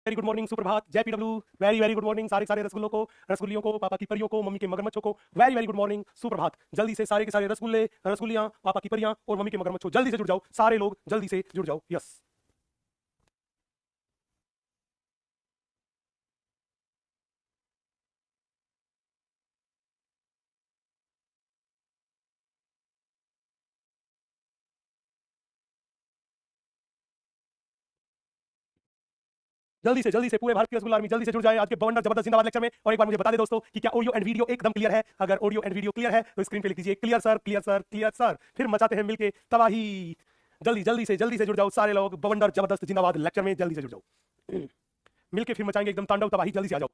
Very good morning, सुप्रभात, जय PW. Very very good morning सारे सारे रसगुल्लों को, रसगुल्लियों को, पापा की परियों को, मम्मी के मगरमच्छों को। वेरी वेरी गुड मॉर्निंग, सुप्रभात। जल्दी से सारे के सारे रसगुल्ले, रसगुल्लियां, पापा की परियां और मम्मी के मगरमच्छों, जल्दी से जुड़ जाओ। सारे लोग जल्दी से जुड़ जाओ। यस, जल्दी से पूरे भारत की रसगुल्ला आर्मी जल्दी से जुड़ जाए आज के बवंडर जबरदस्त जिंदाबाद लेक्चर में। और एक बार मुझे बता दे दोस्तों कि क्या ऑडियो एंड वीडियो एकदम क्लियर है? अगर ऑडियो एंड वीडियो क्लियर है तो स्क्रीन पे लिख दीजिए clear sir, clear sir, clear sir. फिर मचाते हैं मिलके तबाही। जल्दी से जुड़ जाओ सारे लोग बवंडर जबरदस्त जिंदाबाद लेक्चर में, जल्दी से जुड़ जाओ। मिलके फिर मचाएंगे एकदम तांडव तबाही। जल्दी से आ जाओ।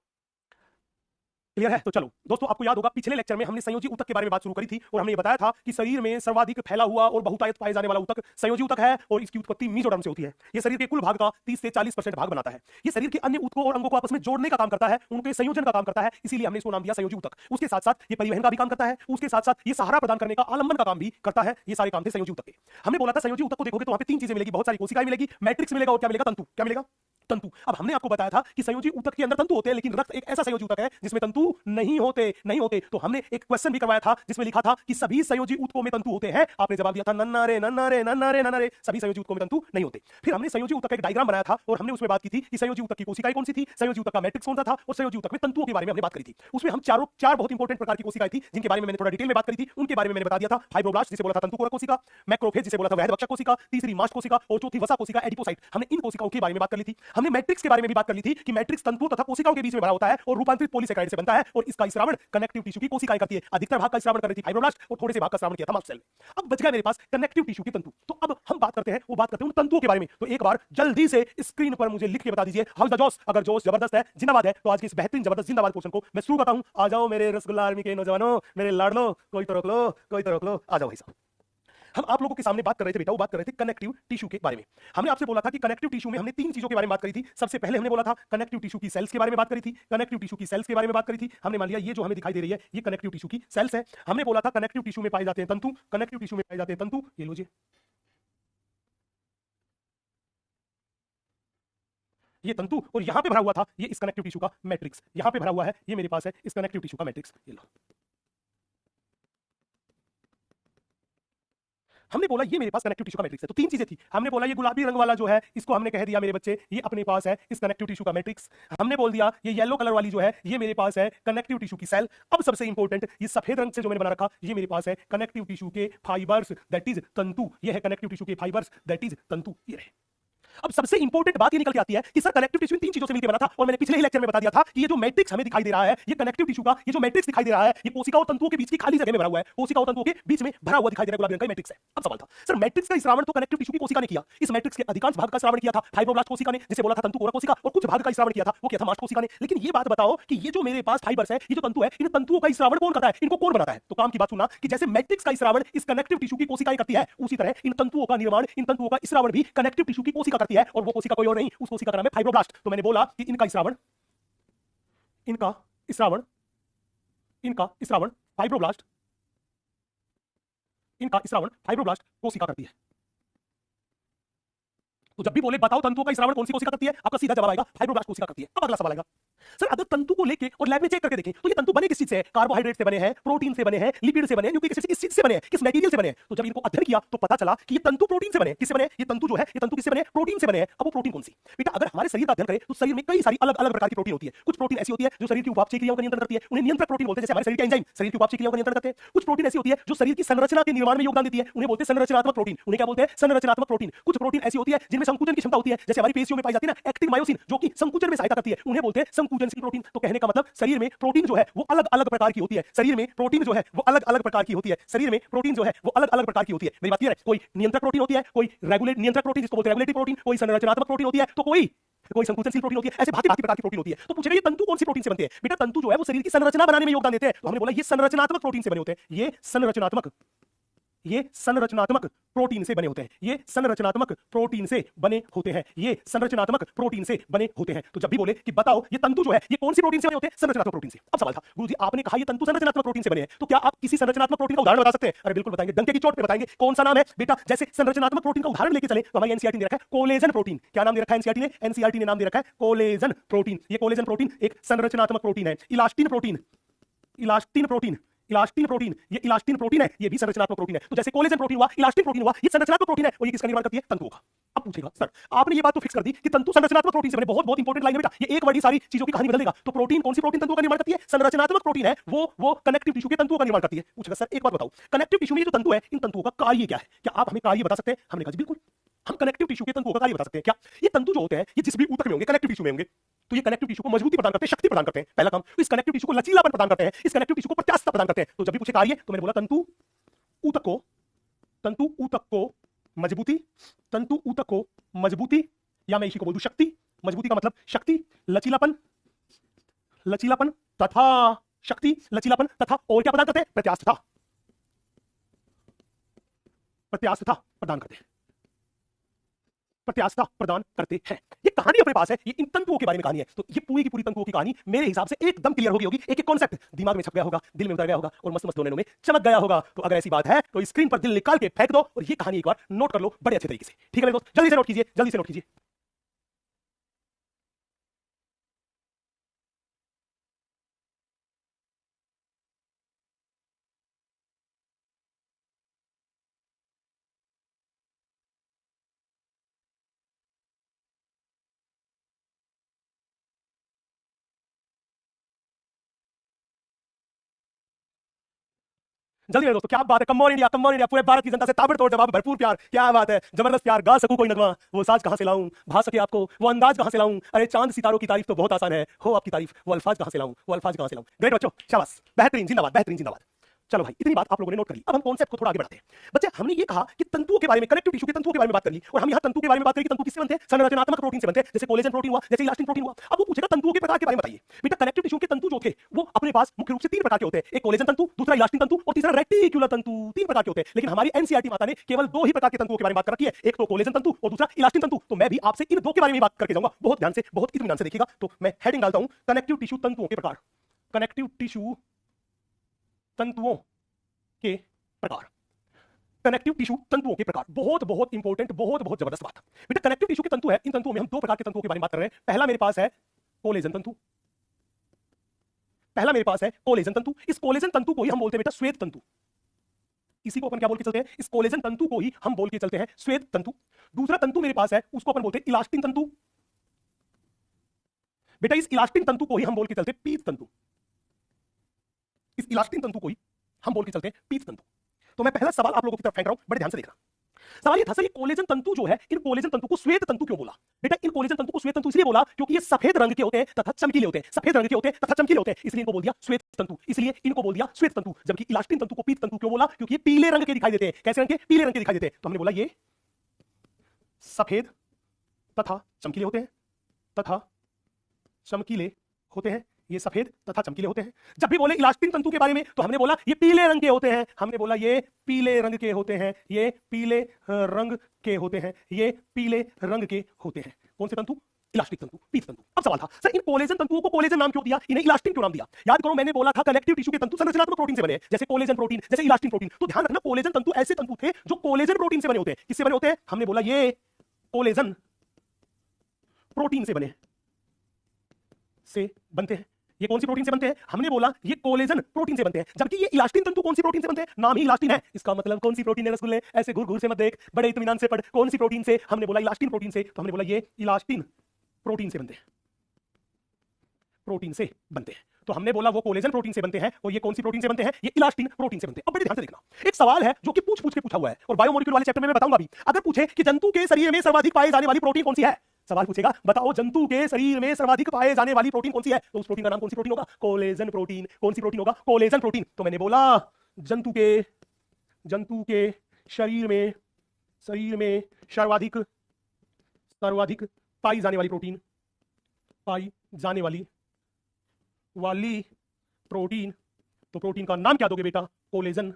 क्लियर है? तो चलो दोस्तों, आपको याद होगा पिछले लेक्चर में हमने संयोजी ऊतक के बारे में बात शुरू करी थी और हमने ये बताया था कि शरीर में सर्वाधिक फैला हुआ और बहुतायत पाए जाने वाला ऊतक संयोजी ऊतक है और इसकी उत्पत्ति मीजोडर्म से होती है। ये शरीर के कुल भाग का 30 से 40% भाग बनाता है। ये शरीर के अन्य ऊतकों और अंगों को आपस में जोड़ने का काम करता है, उनके संयोजन का काम करता है, इसीलिए हमने इसको नाम दिया संयोजी ऊतक। उसके साथ साथ ये परिवहन का भी काम करता है, उसके साथ साथ ये सहारा प्रदान करने का, आलंबन का काम भी करता है। ये सारे काम थे संयोजी ऊतक के। हमने बोला था संयोजी ऊतक को देखोगे तो वहां पे तीन चीजें मिलेगी, बहुत सारी कोशिकाएं मिलेगी, मैट्रिक्स मिलेगा और क्या मिलेगा? तंतु। क्या मिलेगा? तंतु। अब हमने आपको बताया था कि संयोजी ऊतक के अंदर तंतु होते हैं, लेकिन रक्त एक ऐसा संयोजी ऊतक है जिसमें तंतु नहीं होते। तो हमने एक क्वेश्चन भी करवाया था जिसमें लिखा था कि सभी संयोजी ऊतकों में तंतु होते हैं। आपने जवाब दिया था नन्ना रे, सभी संयोजी ऊतकों में तंतु नहीं होते। फिर हमने संयोजी ऊतक का एक डायग्राम बनाया था और हमने उसमें बात की थी कि संयोजी ऊतक की कोशिकाएं कौन सी थी, संयोजी ऊतक का मैट्रिक्स कौन सा था और संयोजी ऊतक में तंतुओं के बारे में हमने बात करी थी। उसमें हम चार बहुत इंपॉर्टेंट प्रकार की कोशिकाएं थी जिनके बारे में मैंने थोड़ा डिटेल में बात करी थी। उनके बारे में मैंने बता दिया था। फाइब्रोब्लास्ट जिसे बोला था तंतुकोरक कोशिका, मैक्रोफेज जिसे बोला था वहदवक्षक कोशिका, तीसरी मास्ट कोशिका और चौथी वसा कोशिका एडिपोसाइट। हमने इन कोशिकाओं के बारे में बात कर ली थी। हमने मैट्रिक्स के बारे में भी बात कर ली थी कि मैट्रिक्स तंतुओं तथा कोशिकाओं के बीच में भरा होता है और रूपांतरित पॉलीसेकेराइड से बनता है और इसका स्रावण कनेक्टिव टिश्यू की कोशिकाएं करती है। अधिकतर भाग का स्रावण कर रही थी फाइब्रोब्लास्ट और थोड़े से भाग का स्रावण किया था मास्ट सेल। अब बच गया मेरे पास कनेक्टिव टिश्यू के तंतु। तो अब हम बात करते हैं उन तंतुओं के बारे में। तो एक बार जल्दी से स्क्रीन पर मुझे लिख के बता दीजिए हाउ द जोश। अगर जोश जबरदस्त है, जिंदाबाद है, तो आज की इस बेहतरीन जबरदस्त जिंदाबाद पोर्शन को मैं शुरू करता हूं। आ जाओ मेरे रसगुल्ला आर्मी के नौजवानों, मेरे लाडलो, कोई तो रोक लो, कोई तो रोक लो। आ जाओ भाई साहब। हम आप लोगों के सामने बात कर रहे थे बेटा, वो बात कर रहे थे कनेक्टिव टिश्यू के बारे में। हमने आपसे बोला था कि कनेक्टिव टिश्यू में हमने तीन चीजों के बारे में बात करी थी। सबसे पहले हमने बोला था कनेक्टिव टिश्यू की सेल्स के बारे में बात करी थी। कनेक्टिव टिश्यू की सेल्स के बारे में बात करी थी। हमने मान लिया ये जो हमें दिखाई दे रही है ये कनेक्टिव टिश्यू की सेल्स है। हमने बोला था कनेक्टिव टिश्यू में पाए जाते हैं तंतु, कनेक्टिव टिश्यू में पाए जाते हैं तंतु। ये लो जी, ये तंतु और यहां पे भरा हुआ था ये इस कनेक्टिव टिश्यू का मैट्रिक्स। यहां पे भरा हुआ है ये मेरे पास है इस कनेक्टिव टिश्यू का मैट्रिक्स। ये लो, हमने बोला ये मेरे पास कनेक्टिव टिश्यू का मैट्रिक्स है। तो तीन चीजें थी। हमने बोला ये गुलाबी रंग वाला जो है इसको हमने कह दिया मेरे बच्चे ये अपने पास है इस कनेक्टिव टिश्यू का मैट्रिक्स। हमने बोल दिया ये येलो कलर वाली जो है ये मेरे पास है कनेक्टिव टिश्यू की सेल। अब सबसे इंपॉर्टेंट ये सफेद रंग से जो मैंने बना रखा ये मेरे पास है कनेक्टिव टिश्यू के फाइबर्स, दैट इज तंतु। ये है कनेक्टिव टिश्यू के फाइबर्स, दैट इज तंतु। ये रहे। अब सबसे इंपॉर्टेंट बात ये निकल के आती है कि सर कनेक्टिव टिश्यू तीन चीजों से मिलकर बना था और मैंने पिछले ही लेक्चर में बता दिया था कि ये जो मैट्रिक्स हमें दिखाई दे रहा है ये कनेक्टिव टिश्यू का ये जो मैट्रिक्स दिखाई दे रहा है ये कोशिका और तंतुओं के बीच की खाली जगह में भरा हुआ है। कोशिका और तंतुओं के बीच में भरा हुआ दिखाई दे रहा है गुलाबी रंग का मैट्रिक्स है। अब सवाल था सर मैट्रिक्स का स्रावण तो कनेक्टिव टिश्यू की कोशिका ने किया, इस मैट्रिक्स के अधिकांश भाग का स्रावण किया था फाइब्रोब्लास्ट कोशिका ने जिसे बोला था तंतुकोरक कोशिका, और कुछ भाग का स्रावण किया था वो किया था मास्ट कोशिका ने। लेकिन ये बात बताओ कि ये जो मेरे पास फाइबर्स है ये जो तंतु है इन तंतुओं का स्रावण कौन करता है, इनको कौन बनाता है? तो काम की बात सुनना कि जैसे मैट्रिक्स का स्रावण इस कनेक्टिव टिश्यू की कोशिकाएं करती है उसी तरह इन तंतुओं का निर्माण, इन तंतुओं का स्रावण भी कनेक्टिव टिश्यू की कोशिका करती है और वो कोशिका कोई और नहीं उस कोशिका का नाम है फाइब्रोब्लास्ट। तो मैंने बोला कि इनका स्रावण फाइब्रोब्लास्ट, इनका स्रावण फाइब्रोब्लास्ट कोशिका करती है। तो जब भी बोले बताओ तंतुओं का स्रावण कौन सी कोशिका करती है, आपका सीधा जवाब आएगा फाइब्रोब्लास्ट कोशिका करती है। अब अगला सवाल आएगा सर अगर तंतु को लेके और लैब में चेक करके देखें तो ये तंतु बने किस चीज से? कार्बोहाइड्रेट से बने हैं, प्रोटीन से बने हैं, लिपिड से बने हैं, न्यूक्लिक एसिड से, किस चीज से बने हैं, किस मटेरियल से बने हैं? तो जब इनको अध्ययन किया तो पता चला कि ये तंतु प्रोटीन से बने। किससे बने? ये तंतु जो है ये तंतु किससे बने? प्रोटीन से बने हैं। अब वो प्रोटीन कौन सी? बेटा अगर हमारे शरीर का अध्ययन करें तो शरीर में कई सारी अलग अलग प्रकार की प्रोटीन होती है। कुछ प्रोटीन ऐसी होती है जो शरीर की उपापचय क्रियाओं का नियंत्रण करती है, उन्हें नियंत्रक प्रोटीन बोलते हैं। जैसे हमारे शरीर के एंजाइम शरीर की उपापचय क्रियाओं का नियंत्रण करते हैं। कुछ प्रोटीन ऐसी होती है जो शरीर की संरचना के निर्माण में योगदान देती है, उन्हें बोलते हैं संरचनात्मक प्रोटीन। उन्हें क्या बोलते हैं? संरचनात्मक प्रोटीन। कुछ प्रोटीन ऐसी होती है जिनमें संकुचन की क्षमता होती है, जैसे हमारी पेशियों में पाई जाती है ना एक्टिन मायोसिन जो कि संकुचन में सहायता करती है, उन्हें बोलते हैं संकुचनशील प्रोटीन। तो कहने का मतलब शरीर में प्रोटीन जो है वो अलग अलग प्रकार की होती है। शरीर में प्रोटीन जो है वो अलग अलग प्रकार की होती है। शरीर में प्रोटीन जो है वो अलग अलग प्रकार की होती है। मेरी बात क्लियर है? कोई नियंत्रक प्रोटीन होती है, कोई रेगुलेट नियंत्रक प्रोटीन जिसको बोलते हैं रेगुलेटरी प्रोटीन, कोई संरचनात्मक प्रोटीन होती है, तो कोई संकुचनशील प्रोटीन होती है। ऐसे भांति भांति प्रकार की प्रोटीन होती है। तो पूछेगा ये तंतु कौन सी प्रोटीन से बनते हैं? बेटा तंतु जो है वो शरीर की संरचना बनाने में योगदान देते हैं। तो हमने बोला ये संरचनात्मक प्रोटीन से बने होते हैं। ये संरचनात्मक ये संरचनात्मक प्रोटीन से बने होते हैं, ये संरचनात्मक प्रोटीन से बने होते हैं, ये संरचनात्मक प्रोटीन से बने होते हैं। तो जब भी बोले कि बताओ ये तंतु जो है ये कौन सी प्रोटीन से बने होते हैं? संरचनात्मक प्रोटीन से। अब सवाल था गुरुजी आपने कहा ये तंतु संरचनात्मक प्रोटीन से बने हैं, तो क्या आप किसी संरचनात्मक प्रोटीन का उदाहरण बता सकते हैं? अरे बिल्कुल बताएंगे, डंके की चोट पे बताएंगे। कौन सा नाम है बेटा? जैसे संरचनात्मक प्रोटीन का उदाहरण लेके चले तो हमारी एनसीईआरटी ने रखा है कोलेजन प्रोटीन। क्या नाम दे रखा है एनसीईआरटी ने? एनसीईआरटी ने नाम दे रखा है कोलेजन प्रोटीन। ये कोलेजन प्रोटीन एक संरचनात्मक प्रोटीन है। Elastin protein, elastin protein, elastin protein, ये इलास्टिन प्रोटीन है, ये भी संरचनात्मक प्रोटीन है। तो जैसे कोलेजन प्रोटीन हुआ, इलास्टिन प्रोटीन हुआ, ये संरचनात्मक प्रोटीन है और ये किसका निर्माण करती है? तंतुओं का। अब पूछेगा सर आपने ये बात तो फिक्स कर दी कि तंतु संरचनात्मक प्रोटीन से बने, बहुत बहुत इंपॉर्टेंट लाइन है बेटा, ये एक वर्ड ही सारी चीजों की कहानी बदल देगा। तो प्रोटीन कौन सी प्रोटीन तंतुओं का निर्माण करती है? संरचनात्मक प्रोटीन है, वो कनेक्टिव टिश्यू के तंतुओं का निर्माण करती है। पूछेगा सर एक बात बताओ, कनेक्टिव टिश्यू में जो तंतु है इन तंतुओं का कार्य क्या है? क्या आप हमें कार्य बता सकते हैं? हमने कहा जी बिल्कुल, हम कनेक्टिव टिश्यू के तंतुओं का कार्य बता सकते हैं। क्या ये तंतु जो होते हैं ये जिस भी ऊतक में होंगे, कनेक्टिव टिश्यू में होंगे, तो ये कनेक्टिव टिश्यू को मजबूती प्रदान करते हैं, शक्ति प्रदान करते हैं। पहला काम। तो इस कनेक्टिव टिश्यू को लचीलापन प्रदान करते हैं, इस कनेक्टिव टिश्यू को प्रत्यास्थता प्रदान करते हैं। तो जब भी पूछे कार्य तो मैंने बोला तंतु ऊतक को मजबूती, तंतु ऊतक को मजबूती, या मैं इसी को बोल दूं शक्ति। मजबूती का मतलब शक्ति, लचीलापन, लचीलापन तथा शक्ति, लचीलापन तथा और क्या प्रदान करते हैं? प्रत्यास्थता, प्रत्यास्थता प्रदान करते हैं, प्रत्यास्थता प्रदान करते हैं। ये कहानी अपने पास है, ये इन तंतुओं के बारे में कहानी है। तो ये पूरी की पूरी तंतुओं की कहानी मेरे हिसाब से एकदम क्लियर हो गई होगी। एक एक कॉन्सेप्ट दिमाग में छप गया होगा, दिल में उतर गया होगा और मस्त मस्त दोनों में चमक गया होगा। तो अगर ऐसी बात है तो स्क्रीन पर दिल निकाल के फेंक दो और ये कहानी एक बार नोट कर लो बड़े अच्छे तरीके से। ठीक है मेरे दोस्त, जल्दी से नोट कीजिए, जल्दी से नोट कीजिए। जल्दी मेरे दोस्तों, क्या बात है, come on India, come on India, पूरे भारत की जनता से ताबड़तोड़ जवाब, भरपूर प्यार, क्या बात है, जबरदस्त प्यार। गा सकूं कोई नगमा, वो साज कहां से लाऊं, भा सके आपको वो अंदाज कहां से लाऊं, अरे चांद सितारों की तारीफ तो बहुत आसान है, हो आपकी तारीफ वो अल्फाज कहां से लाऊं, वो अल्फाज कहां से लाऊं। ग्रेट बच्चों, शाबाश, बेहतरीन, जिंदाबाद, बेहतरीन, जिंदाबाद। चलो भाई, इतनी बात आप लोगों ने नोट कर ली। अब हम कॉन्सेप्ट को थोड़ा आगे बढ़ाते हैं। बच्चे हमने ये कहा कि तंतुओं के बारे में, कनेक्टिव टिश्यू के तंतुओं के बारे में बात कर ली और हम यहाँ तंतु के बारे में बात करें कि तंतु किससे बनते हैं? संरचनात्मक प्रोटीन से बनते हैं, जैसे कोलेजन प्रोटीन हुआ, जैसे इलास्टिन प्रोटीन हुआ। अब वो पूछेगा तंतुओं के प्रकार के बारे में बताइए। बेटा कनेक्टिव टिश्यू के तंतु जो थे वो अपने पास मुख्य रूप से 3 प्रकार के होते हैं, एक कोलेजन तंतु, दूसरा इलास्टिन तंतु और तीसरा रेटिकुलर तंतु। 3 प्रकार के होते हैं, लेकिन हमारी एनसीईआरटी माता ने केवल 2 ही प्रकार के तंतुओं के बारे में बात कर रखी है, एक तो कोलेजन तंतु और दूसरा इलास्टिन तंतु। तो मैं भी आपसे इन 2 के बारे में बात करके जाऊंगा, बहुत ध्यान से, बहुत इत्मीनान से देखिएगा। तो मैं हेडिंग डालता हूं कनेक्टिव टिश्यू तंतुओं के प्रकार, कनेक्टिव टिश्यू तंतुओं के प्रकार, कनेक्टिव टिश्यू तंतुओं के प्रकार। बहुत बहुत इंपॉर्टेंट, बहुत बहुत जबरदस्त बात। बेटा कनेक्टिव टिश्यू के तंतु है, इन तंतुओं में हम 2 प्रकार के तंतुओं के बारे में बात कर रहे हैं। पहला मेरे पास है कोलेजन तंतु, पहला मेरे पास है कोलेजन तंतु। इस कोलेजन तंतु को ही हम बोलते हैं बेटा श्वेत तंतु। इसी को अपन क्या बोल के चलते हैं? इस कोलेजन तंतु को ही हम बोल के चलते हैं श्वेत तंतु। दूसरा तंतु मेरे पास है, उसको अपन बोलते हैं इलास्टिन तंतु। बेटा इस इलास्टिन तंतु को ही हम बोल के चलते हैं पीत तंतु। इस इलास्टिन तंतु को ही हम बोल के चलते हैं पीत तंतु। तो मैं पहला सवाल आप लोगों की तरफ फेंक रहा हूं, बड़े ध्यान से देखना। सवाल ये था सर, ये कोलेजन तंतु जो है, इन कोलेजन तंतु को श्वेत तंतु क्यों बोला? बेटा इन कोलेजन तंतु को श्वेत तंतु इसलिए बोला क्योंकि ये सफेद रंग के होते हैं तथा चमकीले होते हैं, सफेद रंग के होते हैं तथा चमकीले होते हैं, इसलिए इनको बोल दिया श्वेत तंतु, इसलिए इनको बोल दिया श्वेत तंतु। जबकि इलास्टिन तंतु को पीत तंतु क्यों बोला? क्योंकि ये पीले रंग के दिखाई देते हैं। कैसे रंग के? पीले रंग के दिखाई देते हैं। तो हमने बोला ये सफेद तथा चमकीले होते हैं, तथा चमकीले होते हैं, ये सफेद तथा चमकीले होते हैं। जब भी बोले इलास्टिन तंतु के बारे में तो हमने बोला ये पीले रंग के होते हैं, हमने बोला ये पीले रंग के होते हैं, ये पीले रंग के होते हैं, ये पीले रंग के होते हैं। कौन से तंतु? इलास्टिक तंतु, पीत तंतु। अब सवाल था सर इन कोलेजन तंतुओं को कोलेजन नाम क्यों दिया, इन्हें इलास्टिन क्यों नाम दिया? याद करो मैंने बोला था कनेक्टिव टिश्यू के तंतु संरचनात्मक प्रोटीन से बने हैं, जैसे कोलेजन प्रोटीन, जैसे इलास्टिन प्रोटीन। तो ध्यान रखना कोलेजन तंतु ऐसे तंतु थे जो कोलेजन प्रोटीन से बने होते हैं। किससे बने होते हैं? हमने बोला ये कोलेजन प्रोटीन से बने, से बनते हैं। ये कौन सी प्रोटीन से बनते हैं? हमने बोला ये कोलेजन प्रोटीन से बनते हैं। जबकि ये इलास्टिन तंतु कौन सी प्रोटीन से बनते हैं? नाम ही इलास्टिन है, इसका मतलब कौन सी प्रोटीन है रसगुल्ले? ऐसे घूर घूर से मत देख, बड़े इत्मीनान से पढ़, कौन सी प्रोटीन से? हमने बोला इलास्टिन प्रोटीन से। तो हमने बोला ये इलास्टिन प्रोटीन से बनते हैं, प्रोटीन से बनते हैं। तो हमने बोला वो कोलेजन प्रोटीन से बनते हैं और ये कौन सी प्रोटीन से बनते हैं? ये इलास्टिन प्रोटीन से बनते हैं। अब बड़े ध्यान से देखना, एक सवाल है जो कि पूछ पूछ के पूछा हुआ है और बायोमोलिक्यूल वाले चैप्टर में मैं बताऊंगा भी। अगर पूछे कि जंतु के शरीर में सर्वाधिक पाए जाने वाली प्रोटीन कौन सी है, सवाल पूछेगा बताओ जंतु के शरीर में सर्वाधिक पाए जाने वाली प्रोटीन कौन सी है, तो उस प्रोटीन का नाम कौन सी प्रोटीन होगा? Collagen protein. कौन सी प्रोटीन होगा? Collagen protein. तो मैंने बोला जंतु के शरीर में सर्वाधिक पाई जाने वाली प्रोटीन, पाई जाने वाली प्रोटीन, तो प्रोटीन का नाम क्या दोगे बेटा? Collagen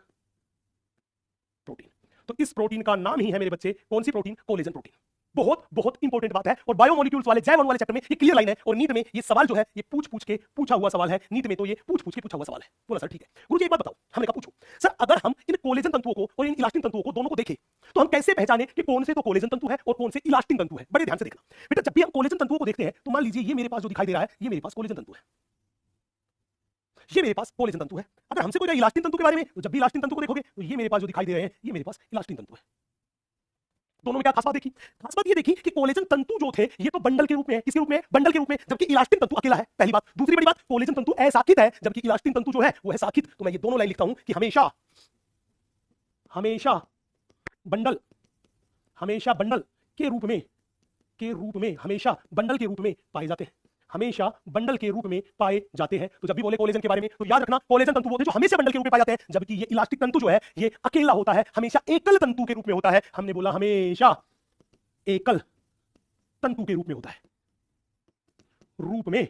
protein. तो इस प्रोटीन का नाम ही है मेरे बच्चे कौन सी प्रोटीन? Collagen protein. बहुत बहुत इंपॉर्टेंट बात है और बायोमोलिक्यूल्स वाले जैव अणु वाले चैप्टर में ये क्लियर लाइन है और नीट में ये सवाल जो है ये पूछ के पूछा हुआ सवाल है। नीट में तो ये पूछ के पूछा हुआ सवाल है। बोला सर ठीक है गुरुजी एक बात बताओ। हमने कहा पूछो सर, अगर हम इन कोलेजन तंतुओं को और इन इलास्टिन तंतुओं को दोनों को देखें तो हम कैसे पहचाने कि कौन से तो कोलेजन तंतु है और कौन से इलास्टिन तंतु है? बड़े ध्यान से देखना बेटा, जब भी हम कोलेजन तंतुओं को देखते हैं तो मान लीजिए ये मेरे पास जो दिखाई दे रहा है ये मेरे पास कोलेजन तंतु है, ये मेरे पास कोलेजन तंतु है। अगर हमसे कोई इलास्टिन तंतु के बारे में, तो जब भी इलास्टिन तंतु को देखोगे तो ये मेरे पास जो दिखाई दे रहे हैं ये मेरे पास इलास्टिन तंतु है। दोनों में क्या खास बात देखी? खास बात ये देखी कि कोलेजन तंतु जो थे ये तो बंडल के रूप में है, किसके रूप में? बंडल के रूप में, जबकि इलास्टिन तंतु अकेला है। पहली बात। दूसरी बड़ी बात, कोलेजन तंतु असाकित है जबकि इलास्टिन तंतु जो है वो है साकित। तो मैं ये दोनों लाइन लिखता हूं कि हमेशा बंडल के रूप में हमेशा बंडल के रूप में पाए जाते हैं, हमेशा बंडल के रूप में पाए जाते हैं। तो जब भी बोले कोलेजन के बारे में तो याद रखना कोलेजन तंतु वो जो हमेशा बंडल के रूप में पाए जाते हैं, जबकि ये इलास्टिक तंतु जो है ये अकेला होता है, हमेशा एकल तंतु के रूप में होता है। हमने बोला हमेशा एकल तंतु के रूप में होता है, रूप में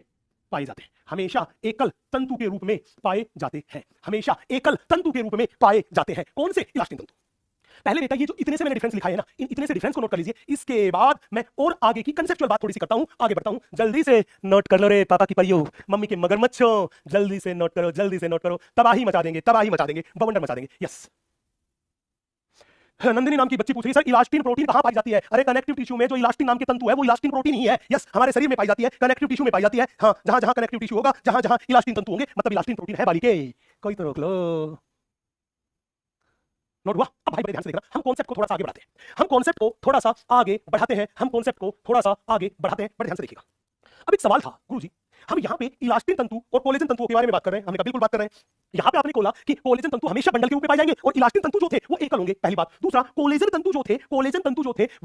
पाए जाते हैं, हमेशा एकल तंतु के रूप में पाए जाते हैं, हमेशा एकल तंतु के रूप में पाए जाते हैं। कौन से? इलास्टिक तंतु। पहले बेटा ये जो इतने से मैंने डिफरेंस लिखा है ना, इन इतने से डिफरेंस को नोट कर लीजिए। इसके बाद मैं और आगे की कंसेप्चुअल बात थोड़ी सी करता हूं, आगे बढ़ता हूं। जल्दी से नोट कर लो रे पापा की परियो, मम्मी के मगरमच्छो, जल्दी से नोट करो, जल्दी से नोट करो। तबाही मचा देंगे, बवंडर मचा देंगे। यस, नंदिनी नाम की बच्ची पूछ रही है सर इलास्टिन प्रोटीन कहां पाई जाती है? अरे कनेक्टिव टिश्यू में जो इलास्टिन नाम के तंतु है वो इलास्टिन प्रोटीन ही है। यस, हमारे शरीर में पाई जाती है, कनेक्टिव टिश्यू में पाई जाती है। हां, जहां जहां कनेक्टिव टिश्यू होगा, जहां जहां इलास्टिन तंतु होंगे, मतलब इलास्टिन प्रोटीन है बालिके। कोई तो रोक लो। नोट हुआ? अब भाई बड़े ध्यान से देखना, हम कॉन्सेप्ट को थोड़ा सा आगे बढ़ाते हैं, बड़े ध्यान से देखिएगा। अब एक सवाल था गुरुजी, हम यहाँ पे इलास्टिन तंतु और कोलेजन तंतुओं के बारे में बात कर रहे हैं, हमने कहा बिल्कुल बात कर रहे हैं। यहाँ पे आपने बोला कि कोलेजन तंतु हमेशा बंडल के रूप में पाए जाएंगे और इलास्टिन तंतु जो थे वो एकल होंगे, पहली बात। दूसरा, कोलेजन तंतु जो थे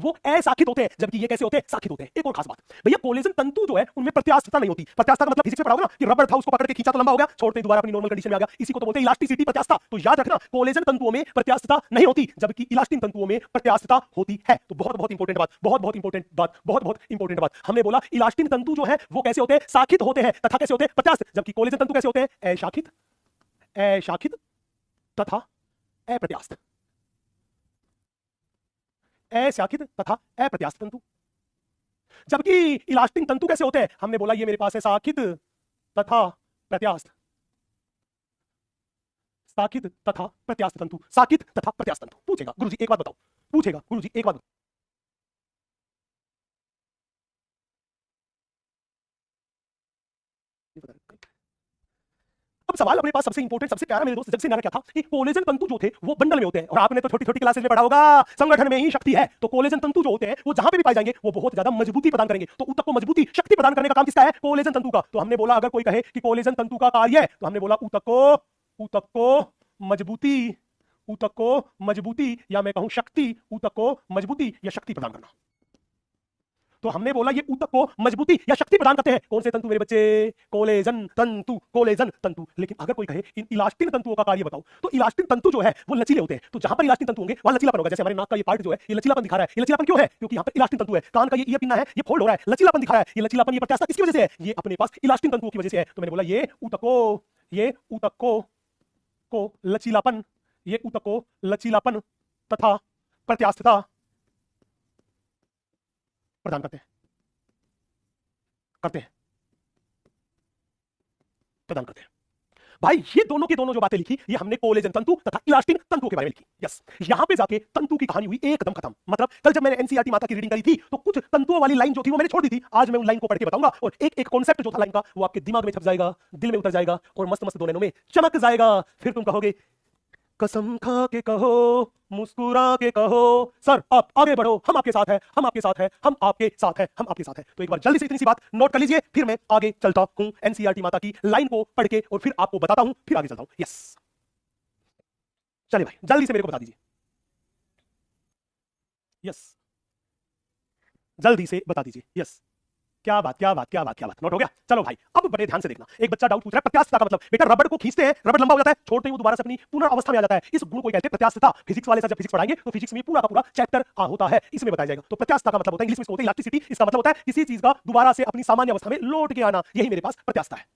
वो असाकित होते हैं जबकि ये कैसे होते हैं? साकित होते हैं। एक और खास बात भैया, कोलेजन तंतु जो है उनमें प्रत्यास्थता नहीं होती। प्रत्यास्थता का मतलब फिजिक्स में पढ़ा होगा ना कि रबर था, उसको पकड़ के खींचा तो लंबा हो गया, छोड़ते दोबारा अपनी नॉर्मल कंडीशन में आ गया। इसी को तो बोलते हैं इलास्टिसिटी, प्रत्यास्थता। तो याद रखना कोलेजन तंतुओं में प्रत्यास्थता नहीं होती जबकि इलास्टिन तंतुओं में प्रत्यास्थता होती है। तो बहुत बहुत इंपॉर्टेंट बात, हमने बोला इलास्टिन तंतु जो है वो कैसे होते हैं? साकित होते हैं तथा कैसे होते हैं? प्रत्यास्थ। जबकि कोलेजन तंतु कैसे होते हैं? अशाखित तथा अप्रत्यास्थ, अशाखित तथा अप्रत्यास्थ तंतु। जबकि इलास्टिन तंतु कैसे होते हैं? हमने बोला ये मेरे पास है साकित तथा प्रत्यास्थ, साकित तथा प्रत्यास्थ तंतु, साकित तथा प्रत्यास्थ तंतु। पूछेगा गुरुजी एक बात बताओ, अब सवाल अपने पास सबसे इंपॉर्टेंट, सबसे प्यारा मेरे दोस्त जग से न्यारा क्या था कि कोलेजन तंतु जो थे वो बंडल में होते हैं। और आपने तो छोटी छोटी क्लासेस में पढ़ा होगा संगठन में ही शक्ति है। तो कोलेजन तंतु जो होते हैं वो जहां पे भी पाए जाएंगे वो बहुत ज्यादा मजबूती प्रदान करेंगे। तो ऊतक को मजबूती, शक्ति प्रदान करने का काम किसका है? कोलेजन तंतु का। तो हमने बोला अगर कोई कहे कि कोलेजन तंतु का कार्य है तो हमने बोला ऊतक को मजबूती या मैं कहूं शक्ति, ऊतक को मजबूती या शक्ति प्रदान करना। तो हमने बोला ये ऊतक को मजबूती या शक्ति प्रदान करते हैं। कौन से तंतु मेरे बच्चे? कोलेजन तंतु। लेकिन अगर कोई कहे इन इलास्टिन तंतुओं का कार्य बताओ, तो इलास्टिन तंतु जो है वो लचीले होते हैं। तो जहां पर इलास्टिन तंतु होंगे वहां लचीलापन होगा। जैसे हमारे नाक का ये पार्ट जो है ये लचीलापन दिखा रहा है। ये लचीलापन क्यों है? क्योंकि यहाँ पर इलास्टिन तंतु है। कान का ये ईयर पिन्ना है ये फोल्ड हो रहा है, लचीलापन दिखा रहा है। ये लचीलापन, ये प्रत्यास्थता किसकी वजह से है? ये अपने पास इलास्टिन तंतुओं की वजह से है। तो मैंने बोला ये ऊतक को लचीलापन तथा प्रत्यास्थता प्रदान करते हैं। भाई ये दोनों की दोनों जो बातें लिखी ये हमने कोलेजन तंतु तथा इलास्टिन तंतु के बारे में लिखी। यस, यहां पे जाके तंतु की कहानी हुई एकदम खत्म। मतलब कल जब मैंने एनसीईआरटी माता की रीडिंग करी थी तो कुछ तंतुओं वाली लाइन जो थी वो मैंने छोड़ दी थी। आज मैं उन लाइन को पढ़ के बताऊंगा और एक एक कॉन्सेप्ट जो था लाइन का वो आपके दिमाग में छप जाएगा, दिल में उतर जाएगा और मस्त मस्त 2 नैनों में चमक जाएगा। फिर तुम कहोगे कसम खा के कहो, मुस्कुरा के कहो सर आप आगे बढ़ो, हम आपके साथ हैं। तो एक बार जल्दी से इतनी सी बात नोट कर लीजिए, फिर मैं आगे चलता हूं एनसीईआरटी माता की लाइन को पढ़ के और फिर आपको बताता हूं, फिर आगे चलता हूं। यस, चलिए भाई जल्दी से मेरे को बता दीजिए। यस, जल्दी से बता दीजिए। यस, क्या बात नोट हो गया। चलो भाई अब बड़े ध्यान से देखना। एक बच्चा डाउट पूछ रहा है प्रत्यास्थता का मतलब। बेटा रबड़ को खींचते हैं, रबड़ लंबा हो जाता है, छोड़ते ही वो दोबारा से अपनी पुनः अवस्था में आ जाता है। इस गुण को कहते हैं प्रत्यास्थता। फिजिक्स वाले सर जब फिजिक्स पढ़ाएंगे तो फिजिक्स में पूरा का पूरा चैप्टर होता है, इसमें बताया जाएगा। तो प्रत्यास्थता का मतलब होता है, इंग्लिश में होता है इलास्टिसिटी। इसका मतलब होता है किसी चीज का दोबारा से अपनी सामान्य अवस्था में लौट के आना, यही मेरे पास प्रत्यास्थता है।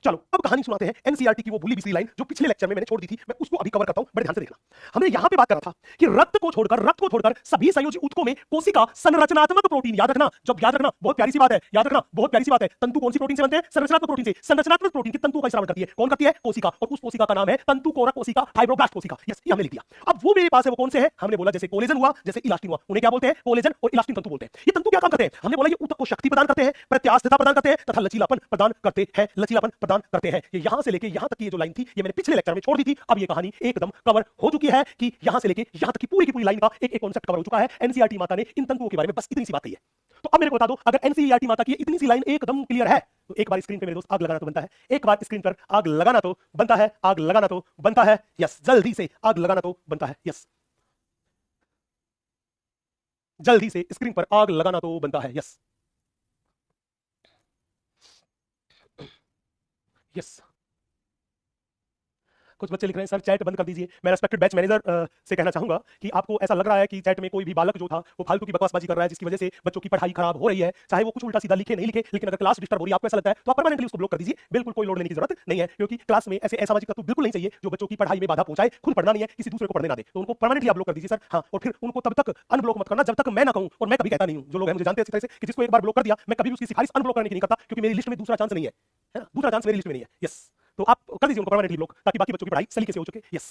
चलो अब कहानी सुनाते हैं एनसीईआरटी की वो भूली बिसरी लाइन जो पिछले लेक्चर में मैंने छोड़ दी थी, मैं उसको अभी कवर करता हूं, बड़े ध्यान से देखना। हमने यहां पे बात करा था कि रक्त को छोड़कर सभी संयोजी ऊतकों में कोशिका संरचनात्मक प्रोटीन, याद रखना, जब याद रखना बहुत प्यारी सी बात है, याद रखना बहुत प्यारी सी बात है, तंतु कौन सी प्रोटीन से बनते हैं? संरचनात्मक प्रोटीन से। संरचनात्मक प्रोटीन के तंतुओं का स्राव करती है, कौन करती है? कोशिका, और उस कोशिका का नाम है तंतुकोरक कोशिका, फाइब्रोब्लास्ट कोशिका। यस, ये हमने लिख दिया। अब वो मेरे पास है, वो कौन से है? हमने बोला जैसे कोलेजन हुआ, जैसे इलास्टिन हुआ, उन्हें क्या बोलते हैं? कोलेजन और इलास्टिन तंतु बोलते हैं। ये तंतु क्या काम करते हैं? हमने बोला ये ऊतक को शक्ति प्रदान करते हैं, प्रत्यास्थता प्रदान करते हैं तथा लचीलापन प्रदान करते हैं, लचीलापन प्रदान करते हैं। ये यहां से लेके यहां तक की ये जो लाइन थी, ये मैंने पिछले लेक्चर में छोड़ दी थी। अब ये कहानी एकदम कवर हो चुकी है कि यहां से लेके यहां तक की पूरी लाइन का एक कॉन्सेप्ट कवर हो चुका है। एनसीईआरटी माता ने इन तंतुओं के बारे में बस इतनी सी बात कही है। तो अब मेरे को बता दो, अगर एनसीईआरटी माता की इतनी सी लाइन एकदम क्लियर है, तो एक बार स्क्रीन पे मेरे दोस्त आग लगाना तो बनता है, एक बार स्क्रीन पर आग लगाना तो बनता है, आग लगाना तो बनता है। यस, जल्दी से आग लगाना तो बनता है। यस, जल्दी से स्क्रीन पर आग लगाना तो बनता है। यस यस, कुछ बच्चे लिख रहे हैं सर चैट बंद कर दीजिए। मैं रेस्पेक्टेड बैच मैनेजर से कहना चाहूंगा कि आपको ऐसा लग रहा है कि चैट में कोई भी बालक जो था वो फालतू की बकवासबाजी कर रहा है, जिसकी वजह से बच्चों की पढ़ाई खराब हो रही है, चाहे वो कुछ उल्टा सीधा लिखे नहीं लिखे, लेकिन अगर क्लास डिस्टर्ब हो रही है, आपको ऐसा लगता है तो आप परमानेंटली उसको ब्लॉक कर दीजिए। बिल्कुल कोई लोड लेने की जरूरत नहीं है, क्योंकि क्लास में ऐसे असामाजिक तत्व बिल्कुल नहीं चाहिए जो बच्चों की पढ़ाई में बाधा पहुंचाए, खुद पढ़ना नहीं है, किसी दूसरे को पढ़ने ना दे, तो उनको परमानेंटली आप ब्लॉक कर दीजिए सर। हाँ, और फिर उनको तब तक अनब्लॉक मत करना जब तक मैं ना कहूं, और मैं कभी कहता नहीं हूं। जो लोग हैं मुझे जानते हैं अच्छी तरह से कि जिसको एक बार ब्लॉक कर दिया, मैं कभी उसकी सिफारिश अनब्लॉक करने की नहीं करता, क्योंकि मेरी लिस्ट में दूसरा चांस नहीं है, दूसरा चांस मेरी लिस्ट में नहीं है। यस, तो आप कर दीजिए उनको परमानेंटली ब्लॉक, ताकि बाकी बच्चों की पढ़ाई सलीके से हो सके। यस,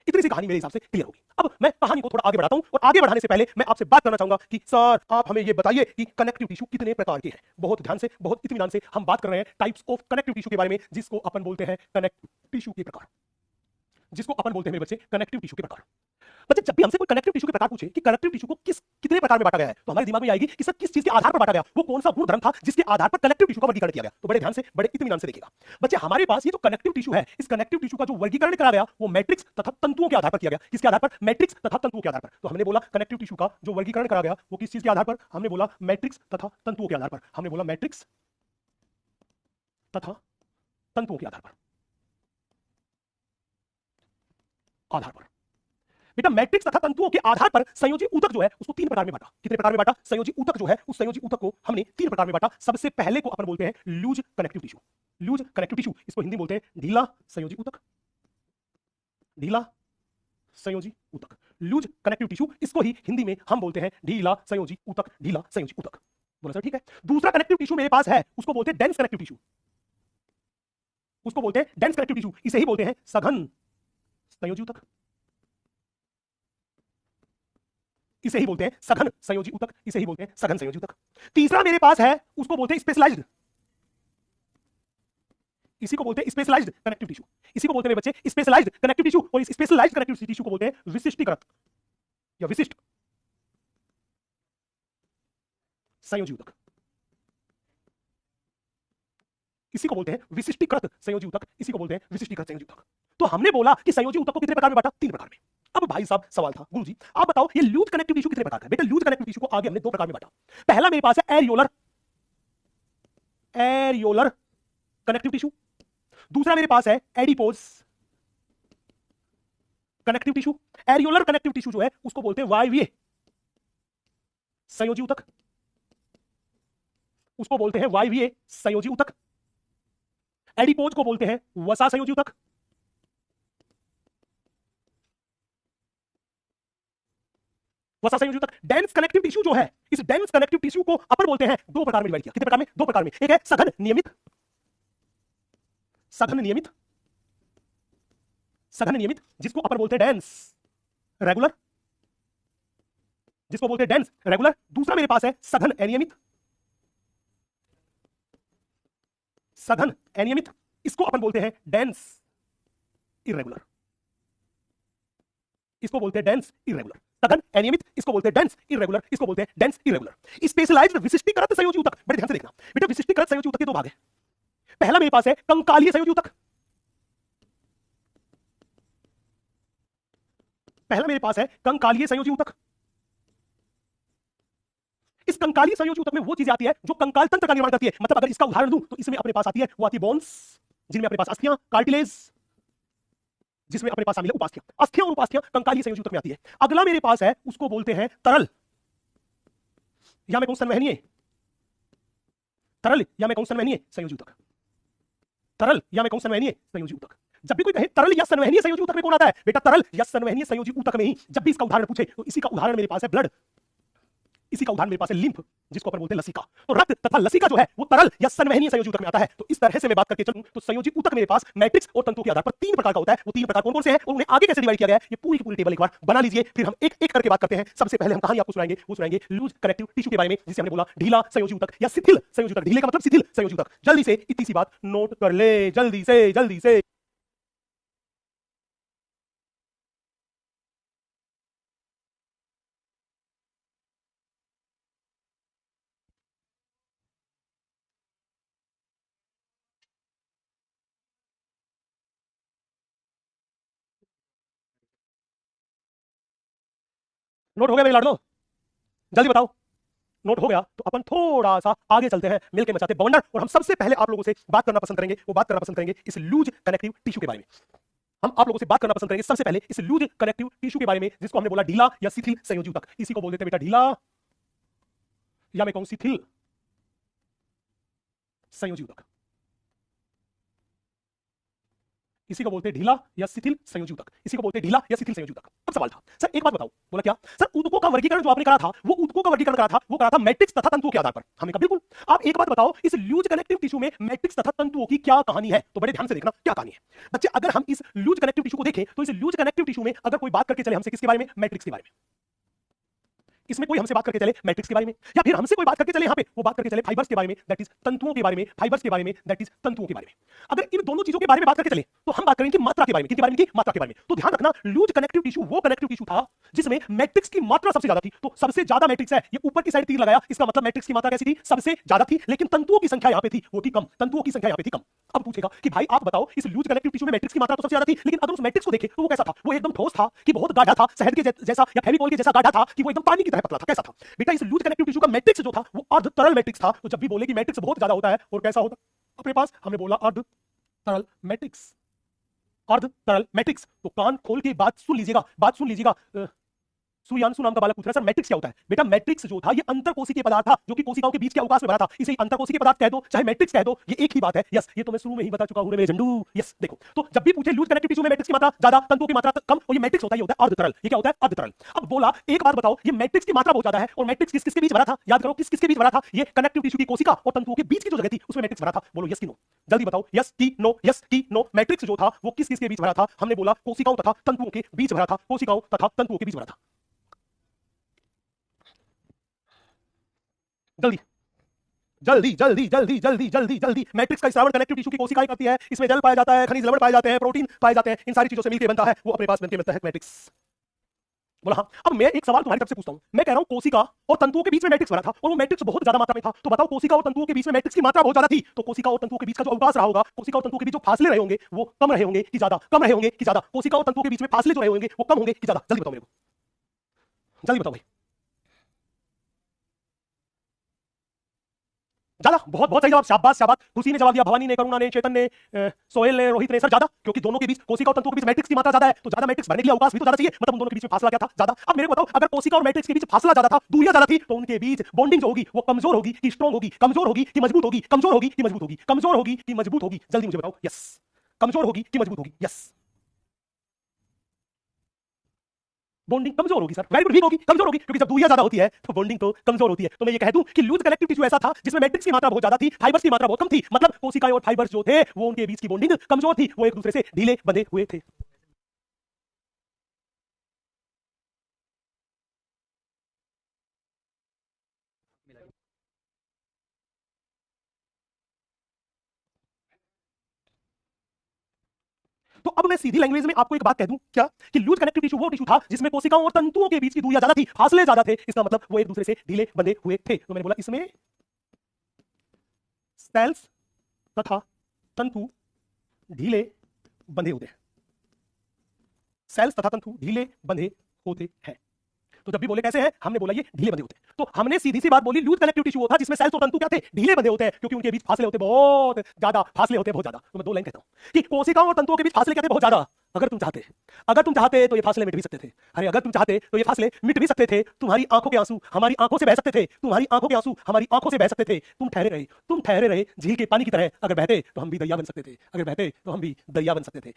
इतनी सी कहानी मेरे हिसाब से क्लियर होगी। अब मैं कहानी को थोड़ा आगे बढ़ाता हूं, और आगे बढ़ाने से पहले मैं आपसे बात करना चाहूंगा कि सर आप हमें ये बताइए कि कनेक्टिव टिश्यू कितने प्रकार के हैं। बहुत ध्यान से, बहुत इत्मीनान से हम बात कर रहे हैं टाइप्स ऑफ कनेक्टिव टिश्यू के बारे में, जिसको अपन बोलते हैं कनेक्टिव टिश्यू के प्रकार, जिसको अपन बोलते हैं मेरे बच्चे कनेक्टिव टिश्यू के प्रकार। बच्चे जब भी हमसे कोई कनेक्टिव टिश्यू के प्रकार पूछे कि कनेक्टिव टिश्यू को कितने प्रकार में बांटा गया है, तो हमारे दिमाग में आएगी कि सर किस चीज के आधार पर बांटा गया, वो कौन सा गुण धर्म था जिसके आधार पर कनेक्टिव टिश्यू का वर्गीकरण किया गया। तो बड़े ध्यान से, बड़े इत्मीनान से देखिएगा बच्चे, हमारे पास ये जो कनेक्टिव टिश्यू है, इस कनेक्टिव टिश्यू का जो वर्गीकरण करा गया वो मैट्रिक्स तथा तंतुओं के आधार पर किया गया। किसके आधार पर? मैट्रिक्स तथा तंतुओं के आधार पर। तो हमने बोला कनेक्टिव टिश्यू का जो वर्गीकरण करा गया वो किस चीज के आधार पर? हमने बोला मैट्रिक्स तथा तंतुओं के आधार पर। हमने बोला मैट्रिक्स तथा तंतुओं के आधार पर, आधार पर। बेटा मैट्रिक्स तथा तंतुओं के आधार पर संयोजी ऊतक जो है उसको तीन प्रकार में बांटा। कितने प्रकार में बांटा? संयोजी ऊतक जो है उस संयोजी ऊतक को हमने तीन प्रकार में बांटा। सबसे पहले को अपन बोलते हैं loose connective tissue. Loose connective tissue, इसको हिंदी में बोलते हैं ढीला संयोजी ऊतक, ढीला संयोजी ऊतक। लूज कनेक्टिव टिश्यू, इसको ही हिंदी में हम बोलते हैं ढीला संयोजी ऊतक, ढीला संयोजी ऊतक। बोला सर ठीक है। दूसरा कनेक्टिव टिश्यू मेरे पास है, उसको बोलते हैं डेंस कनेक्टिव टिश्यू, उसको बोलते हैं डेंस कनेक्टिव टिश्यू, इसे ही बोलते हैं सघन संयोजी ऊतक, इसे ही बोलते हैं सघन संयोजी ऊतक, इसे ही बोलते हैं सघन संयोजी ऊतक। तीसरा मेरे पास है, उसको बोलते हैं स्पेशलाइज्ड, इसी को बोलते हैं स्पेशलाइज्ड कनेक्टिव टिश्यू, इसी को बोलते हैं मेरे बच्चे स्पेशलाइज्ड कनेक्टिव टिश्यू। और इस स्पेशलाइज्ड कनेक्टिव टिश्यू को बोलते हैं विशिष्टीकृत या विशिष्ट संयोजी ऊतक, इसी को बोलते हैं विशिष्टीकृत संयोजी ऊतक, इसी को बोलते हैं विशिष्टीकृत संयोजी ऊतक। तो हमने बोला कि संयोजी ऊतक को कितने प्रकार में बांटा? तीन प्रकार में। अब भाई साहब सवाल था, गुरुजी आप बताओ ये लूज कनेक्टिव टिश्यू कितने प्रकार का है? बेटा लूज कनेक्टिव टिश्यू को आगे हमने दो प्रकार में बांटा। पहला मेरे पास है एरियोलर, एरियोलर कनेक्टिव टिश्यू। दूसरा मेरे पास है adipose connective tissue. Areolar connective tissue जो है उसको बोलते हैं वायवीय संयोजी ऊतक, उसको बोलते हैं वायवीय संयोजी ऊतक। एडिपोज को बोलते हैं वसा संयोजी ऊतक, वसा संयोजी ऊतक। डेंस कनेक्टिव टिश्यू जो है, इस डेंस कनेक्टिव टिश्यू को अपन बोलते हैं दो प्रकार में डिवाइड किया। कितने प्रकार में? दो प्रकार में। एक है सघन नियमित, सघन नियमित, सघन नियमित, जिसको अपन बोलते हैं डेंस रेगुलर, जिसको बोलते हैं डेंस रेगुलर। दूसरा मेरे पास है सघन अनियमित, सघन अनियमित, इसको अपन बोलते हैं डेंस इरेगुलर, इसको बोलते हैं डेंस इरेगुलर। सघन अनियमित, इसको बोलते हैं डेंस इरेगुलर, इसको बोलते हैं डेंस इरेगुलर। स्पेशलाइज्ड विशिष्टीकृत संयोजी ऊतक, बड़े ध्यान से देखना बेटा, विशिष्टीकृत संयोजी ऊतक के दो भाग हैं। पहला मेरे पास है कंकालीय संयोजी ऊतक, पहला मेरे पास है कंकालीय संयोजी ऊतक। इस कंकालीय संयोजी ऊतक में वो चीज आती है जो कंकाल तंत्र का निर्माण करती है। मतलब अगर इसका उदाहरण दूं तो इसमें अपने पास आती है, वो आती है बोन्स, जिनमें अपने पास अस्थियां, कार्टिलेज, जिसमें अपने पास शामिल है उपास्थियां। अस्थियां और उपास्थियां कंकालीय संयोजी ऊतक में आती है। अगला मेरे पास है, उसको बोलते हैं तरल, या मैं कहूं संवहनीय, तरल या मैं कहूं संवहनीय संयोजी ऊतक। तरल या मैं कहूं संवहनीय संयोजी ऊतक। जब भी कोई कहे तरल या संवहनीय संयोजी ऊतक में कौन आता है बेटा? तरल या संवहनीय संयोजी ऊतक में ही जब भी इसका उदाहरण पूछे तो इसी का उदाहरण मेरे पास है ब्लड, इसी का उदाहरण मेरे पास है लिम्फ, जिसको अपन बोलते हैं लसिका। तो रक्त तथा लसिका जो है वो तरल या संवहनीय संयोजी ऊतक में आता है। तो इस तरह से मैं बात करके चलूं तो संयोजी ऊतक मेरे पास मैट्रिक्स और तंतु के आधार पर 3 प्रकार का होता है। वो 3 प्रकार कौन-कौन से हैं और उन्हें आगे कैसे डिवाइड किया गया है, ये पूरी की पूरी टेबल एक बार बना लीजिए, फिर हम एक एक करके बात करते हैं। सबसे पहले हम कहानी आपको सुनाएंगे, वो सुनाएंगे लूज कनेक्टिव टिश्यू के बारे में, जिसे हमने बोला ढीला संयोजी ऊतक या शिथिल संयोजी ऊतक। ढीले का मतलब शिथिल संयोजी ऊतक। जल्दी से इतनी सी बात नोट कर ले, जल्दी से जल्दी से। नोट हो गया मेरे लाडलो? जल्दी बताओ। नोट हो गया तो अपन थोड़ा सा आगे चलते हैं, मिलके मचाते बवंडर। और हम सबसे पहले आप लोगों से बात करना पसंद करेंगे, वो बात करना पसंद करेंगे इस लूज कनेक्टिव टिश्यू के बारे में। हम आप लोगों से बात करना पसंद करेंगे सबसे पहले इस लूज कनेक्टिव टिश्यू के बारे में, जिसको हमने बोला ढीला या शिथिल संयोजी ऊतक। इसी को बोल देते हैं बेटा ढीला या मैं कहूं शिथिल संयोजी ऊतक। इसी को बोलते हैं ढीला या शिथिल संयोजी ऊतक। इसी को बोलते हैं ढीला या शिथिल संयोजी ऊतक। अब सवाल था सर एक बात बताओ, बोला क्या सर ऊतकों का वर्गीकरण जो आपने करा था वो ऊतकों का वर्गीकरण करा था, वो करा था मैट्रिक्स तथा तंतुओं के आधार पर। हमने कहा बिल्कुल। आप एक बात बताओ, इस लूज कनेक्टिव टिश्यू में मैट्रिक्स तथा तंतुओं की क्या कहानी है? तो बड़े ध्यान से देखना क्या कहानी है बच्चे। अगर हम इस लूज कनेक्टिव टिश्यू को देखें तो इस लूज कनेक्टिव टिश्यू में अगर कोई बात करके चले हमसे किसके बारे में? मैट्रिक्स के बारे में। इसमें कोई हमसे बात करके चले मैट्रिक्स के बारे में, या फिर हमसे कोई बात करके चले यहाँ पे वो बात करके चले फाइबर्स के बारे में, दैट इज तंतुओं के बारे में, फाइबर्स के बारे में, दैट इज तंतुओं के बारे में। अगर इन दोनों चीजों के बारे में बात करके चले तो हम बात करेंगे मात्रा के बारे में। किसके बारे में? मात्रा के बारे में। तो ध्यान रखना लूज कनेक्टिव टिश्यू वो कनेक्टिव टिश्यू था जिसमें मैट्रिक्स की मात्रा सबसे ज्यादा थी। तो सबसे ज्यादा मैट्रिक्स है, ये ऊपर की साइड तीर लगाया, इसका मतलब मैट्रिक्स की मात्रा कैसी थी? सबसे ज्यादा थी। लेकिन तंतुओं की संख्या यहाँ पे थी, वो थी कम। तंतुओं की संख्या यहाँ पे थी कम। अब पूछेगा कि भाई आप बताओ इस लूज कनेक्टिव टिश्यू में मैट्रिक्स की मात्रा तो सबसे ज्यादा थी, लेकिन अगर उस मैट्रिक्स को देखें तो वो कैसा था? वो एकदम ठोस था कि बहुत गाढ़ा था, शहद के जैसा या फेविकोल के जैसा गाढ़ा था कि वो एकदम पानी की तरह पतला था? कैसा था बेटा? इस लूज कनेक्टिव टिश्यू का मैट्रिक्स जो था वो अर्ध तरल मैट्रिक्स था। तो जब भी बोले कि मैट्रिक्स बहुत ज्यादा होता है और कैसा होता अपने पास, हमने बोला अर्ध तरल मैट्रिक्स। अर्ध तरल मैट्रिक्स। तो कान खोल के बात सुन लीजिएगा, बात सुन लीजिएगा। सूर्यांशु नाम का बालक पूछ रहा है सर मैट्रिक्स क्या होता है? बेटा मैट्रिक्स जो था ये अंतरकोशिकीय पदार्थ था जो कि कोशिकाओं के बीच के अवकाश में भरा था। इसे अंतरकोशिकीय पदार्थ कह दो चाहे मैट्रिक्स कह दो, ये एक ही बात है। यस, ये तो मैं शुरू में ही बता चुका हूं मेरे झंडू। यस देखो, तो जब भी पूछे लूज कनेक्टिव टिश्यू में मैट्रिक्स की मात्रा ज्यादा, तंतुओं की मात्रा कम, और ये मैट्रिक्स होता है, ये होता है अर्ध तरल। ये क्या होता है? अर्ध तरल। अब बोला एक बात बताओ, ये मैट्रिक्स की मात्रा बहुत ज्यादा है और मैट्रिक्स किस किसके बीच भरा था? याद करो किस किसके बीच भरा था? ये कनेक्टिव टिश्यू की कोशिका और तंतुओं के बीच की जो जगह थी उसमें मैट्रिक्स भरा था। बोलो यस की नो, जल्दी बताओ। यस की नो, यस की नो। मैट्रिक्स जो था वो किस किसके बीच भरा था? हमने बोला कोशिकाओं तथा तंतुओं के बीच भरा था। कोशिकाओं तथा तंतुओं के बीच भरा था। जल्दी जल्दी जल्दी जल्दी जल्दी जल्दी जल्दी। मैट्रिक्स का स्रावण कनेक्टिव टिश्यू की कोशिकाएं करती है। इसमें जल पाया जाता है, खनिज लवण पाए जाते हैं, प्रोटीन पाए जाते हैं। इन सारी चीजों से मिलकर बनता है, वो अपने पास बनके बनता है मैट्रिक्स। बोला हाँ। अब मैं एक सवाल तुम्हारी तरफ से पूछता हूं। मैं कह रहा हूं कोशिका और तंतुओं के बीच में मैट्रिक्स बना था और वो मैट्रिक्स बहुत ज्यादा मात्रा में था। तो बताओ कोशिका और तंतुओं के बीच में मैट्रिक्स की मात्रा बहुत ज्यादा थी, तो कोशिका और तंतुओं के बीच का जो अवकाश रहा होगा, कोशिका और तंतुओं के बीच जो फासले रहे होंगे वो कम रहे होंगे कि ज्यादा? कम रहे होंगे कि ज्यादा? कोशिका और तंतुओं के बीच में फासले जो रहे होंगे वो कम होंगे कि ज्यादा? जल्दी बताओ मेरे को, जल्दी बताओ भाई। ज्यादा। बहुत बहुत सही जवाब, शाबाश शाबाश। तुलसी ने जवाब दिया, भवानी ने, करुणा ने, चेतन ने, सोहेल ने, रोहित ने। सर ज्यादा, क्योंकि दोनों के बीच कोशिका और तंतुओं के बीच मैट्रिक्स की मात्रा ज्यादा है, तो ज्यादा मैट्रिक्स भरने के लिए अवकाश भी तो ज्यादा चाहिए। मतलब उन दोनों के बीच में फासला क्या था? ज्यादा। अब मेरे को बताओ अगर कोशिका और मैट्रिक्स के बीच फासला ज्यादा था, दूरियां ज्यादा थी, तो उनके बीच बॉन्डिंग जो होगी वो कमजोर होगी कि स्ट्रॉन्ग होगी? कमजोर होगी कि मजबूत होगी? कमजोर होगी कि मजबूत होगी? कमजोर होगी कि मजबूत होगी? जल्दी मुझे बताओ। यस, कमजोर होगी कि मजबूत होगी? यस, बॉन्डिंग कमजोर होगी सर। वेरी गुड, वीक होगी, कमजोर होगी, क्योंकि जब दूरियां ज्यादा होती है तो बॉन्डिंग तो कमजोर होती है। तो मैं ये कह दूं कि लूज कनेक्टिव टिश्यू ऐसा था जिसमें मैट्रिक्स की मात्रा बहुत ज्यादा थी, फाइबर्स की मात्रा बहुत कम थी। मतलब कोशिकाएं और फाइबर्स जो थे वो उनके बीच की बॉन्डिंग कमजोर थी, वो एक दूसरे से ढीले बंधे हुए थे। तो अब मैं सीधी लैंग्वेज में आपको एक बात कह दूं क्या, कि लूज कनेक्टिव टिश्यू वो टिश्यू था जिसमें कोशिकाओं और तंतुओं के बीच की दूरियां ज्यादा थी, फासले ज्यादा थे। इसका मतलब वो एक दूसरे से ढीले बंधे हुए थे। तो मैंने बोला इसमें सेल्स तथा तंतु ढीले बंधे होते हैं। सेल्स तथा तंतु ढीले बंधे होते हैं। तो जब भी बोले कैसे हैं, हमने बोला ये ढीले बंधे होते हैं। तो हमने सीधी सी बात बोली लूज कनेक्टिव टिश्यू वो था जिसमें सेल्स और तंतु क्या थे? ढीले बंधे होते हैं, क्योंकि उनके बीच फासले होते बहुत ज्यादा, फासले होते बहुत ज्यादा। तो मैं दो लाइन कहता हूं कि कोशिकाओं और तंतुओं के बीच फासले क्या थे? बहुत ज्यादा। अगर तुम चाहते तो ये फासले मिट भी सकते थे। अरे अगर तुम चाहते तो ये फासले मिट भी सकते थे। तुम्हारी आंखों के आंसू हमारी आंखों से बह सकते थे। तुम्हारी आंखों के आंसू हमारी आंखों से बह सकते थे। तुम ठहरे रहे झील के पानी की तरह। अगर बहते तो हम भी दरिया बन सकते थे। अगर बहते तो हम भी दरिया बन सकते थे।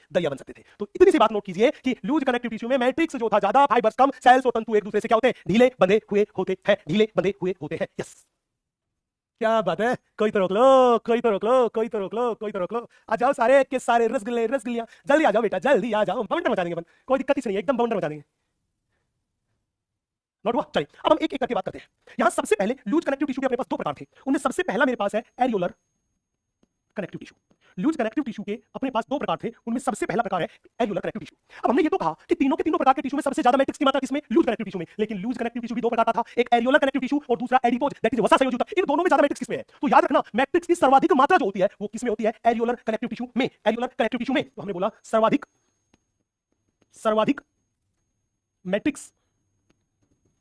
तो इतनी सी बात नोट कीजिए कि लूज कनेक्टिव टिश्यू में मैट्रिक्स जो था ज्यादा, फाइबर्स कम, सेल्स और तंतु एक दूसरे से क्या होते हैं, ढीले बंधे हुए होते हैं। यस, क्या बात है। कोई तो रोक लो। आ जाओ सारे के सारे रसगुल्लियां, जल्दी आ जाओ बेटा, जल्दी आ जाओ। बवंडर मचा देंगे अपन, कोई दिक्कत ही नहीं है, एकदम बवंडर मचा देंगे। नोट हुआ? चलिए अब हम एक एक करके बात करते हैं। यहां सबसे पहले लूज कनेक्टिव टिश्यू के अपने पास दो प्रकार थे। उनमें सबसे पहला मेरे पास है areolar connective tissue. Loose connective tissue के अपने पास दो प्रकार थे, उनमें सबसे पहला प्रकार है एरियोलर कनेक्टिव टिश्यू। अब हमने ये तो कहा कि तीनों के तीनों प्रकार के टिश्यू में सबसे ज्यादा मैट्रिक्स की मात्रा किसमें, लूज कनेक्टिव टिश्यू में। लेकिन लूज कनेक्टिव टिश्यू भी दो प्रकार का था, एक एरियोलर कनेक्टिव टिश्यू और दूसरा एडिपोज, दैट इज वसा संयोजी ऊतक। इन दोनों में ज्यादा मैट्रिक्स किसमें है? तो याद रखना, मैट्रिक्स की सर्वाधिक मात्रा जो होती है वो किसमें होती है, एरियोलर कनेक्टिव टिश्यू में। एरियोलर कनेक्टिव टिश्यू में तो हमने बोला सर्वाधिक मैट्रिक्स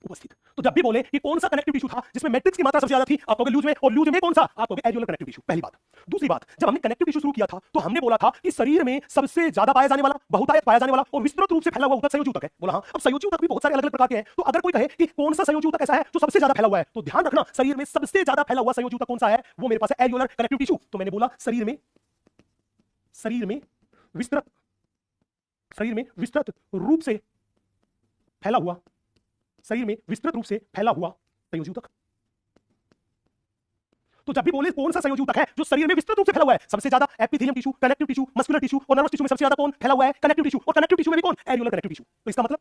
उपस्थित। तो जब भी बोले कि कौन सा कनेक्टिव टिश्यू था जिसमें मैट्रिक्स की मात्रा सबसे ज्यादा थी, आप कहोगे लूज में, और लूज में कौन सा, आप कहोगे एरियोलर कनेक्टिव टिश्यू। पहली बात। दूसरी बात, जब हमने कनेक्टिव टिश्यू शुरू किया था तो हमने बोला था कि शरीर में सबसे ज्यादा पाया जाने वाला, बहुतायत पाया जाने वाला और विस्तृत रूप से फैला हुआ ऊतक संयोजी ऊतक है। बोला हाँ। अब संयोजी ऊतक भी बहुत सारे अलग अलग प्रकार के हैं। तो अगर कोई कहे कि कौन सा संयोजी ऊतक ऐसा है जो सबसे ज्यादा फैला हुआ है, तो ध्यान रखना, शरीर में सबसे ज्यादा फैला हुआ संयोजी ऊतक कौन सा है, वो मेरे पास है एरियोलर कनेक्टिव टिश्यू। तो मैंने बोला शरीर में विस्तृत रूप से फैला हुआ, शरीर में विस्तृत रूप से फैला हुआ संयोजी ऊतक। तो जब भी बोले कौन सा संयोजी ऊतक है जो शरीर में विस्तृत रूप से फैला हुआ है, सबसे ज्यादा epithelium tissue, connective tissue, muscular tissue और नर्वस टिश्यू में सबसे ज्यादा कौन फैला हुआ है, कनेक्टिव टिश्यू। और कनेक्टिव टिश्यू में भी कौन, एरियोलर कनेक्टिव टिश्यू। तो इसका मतलब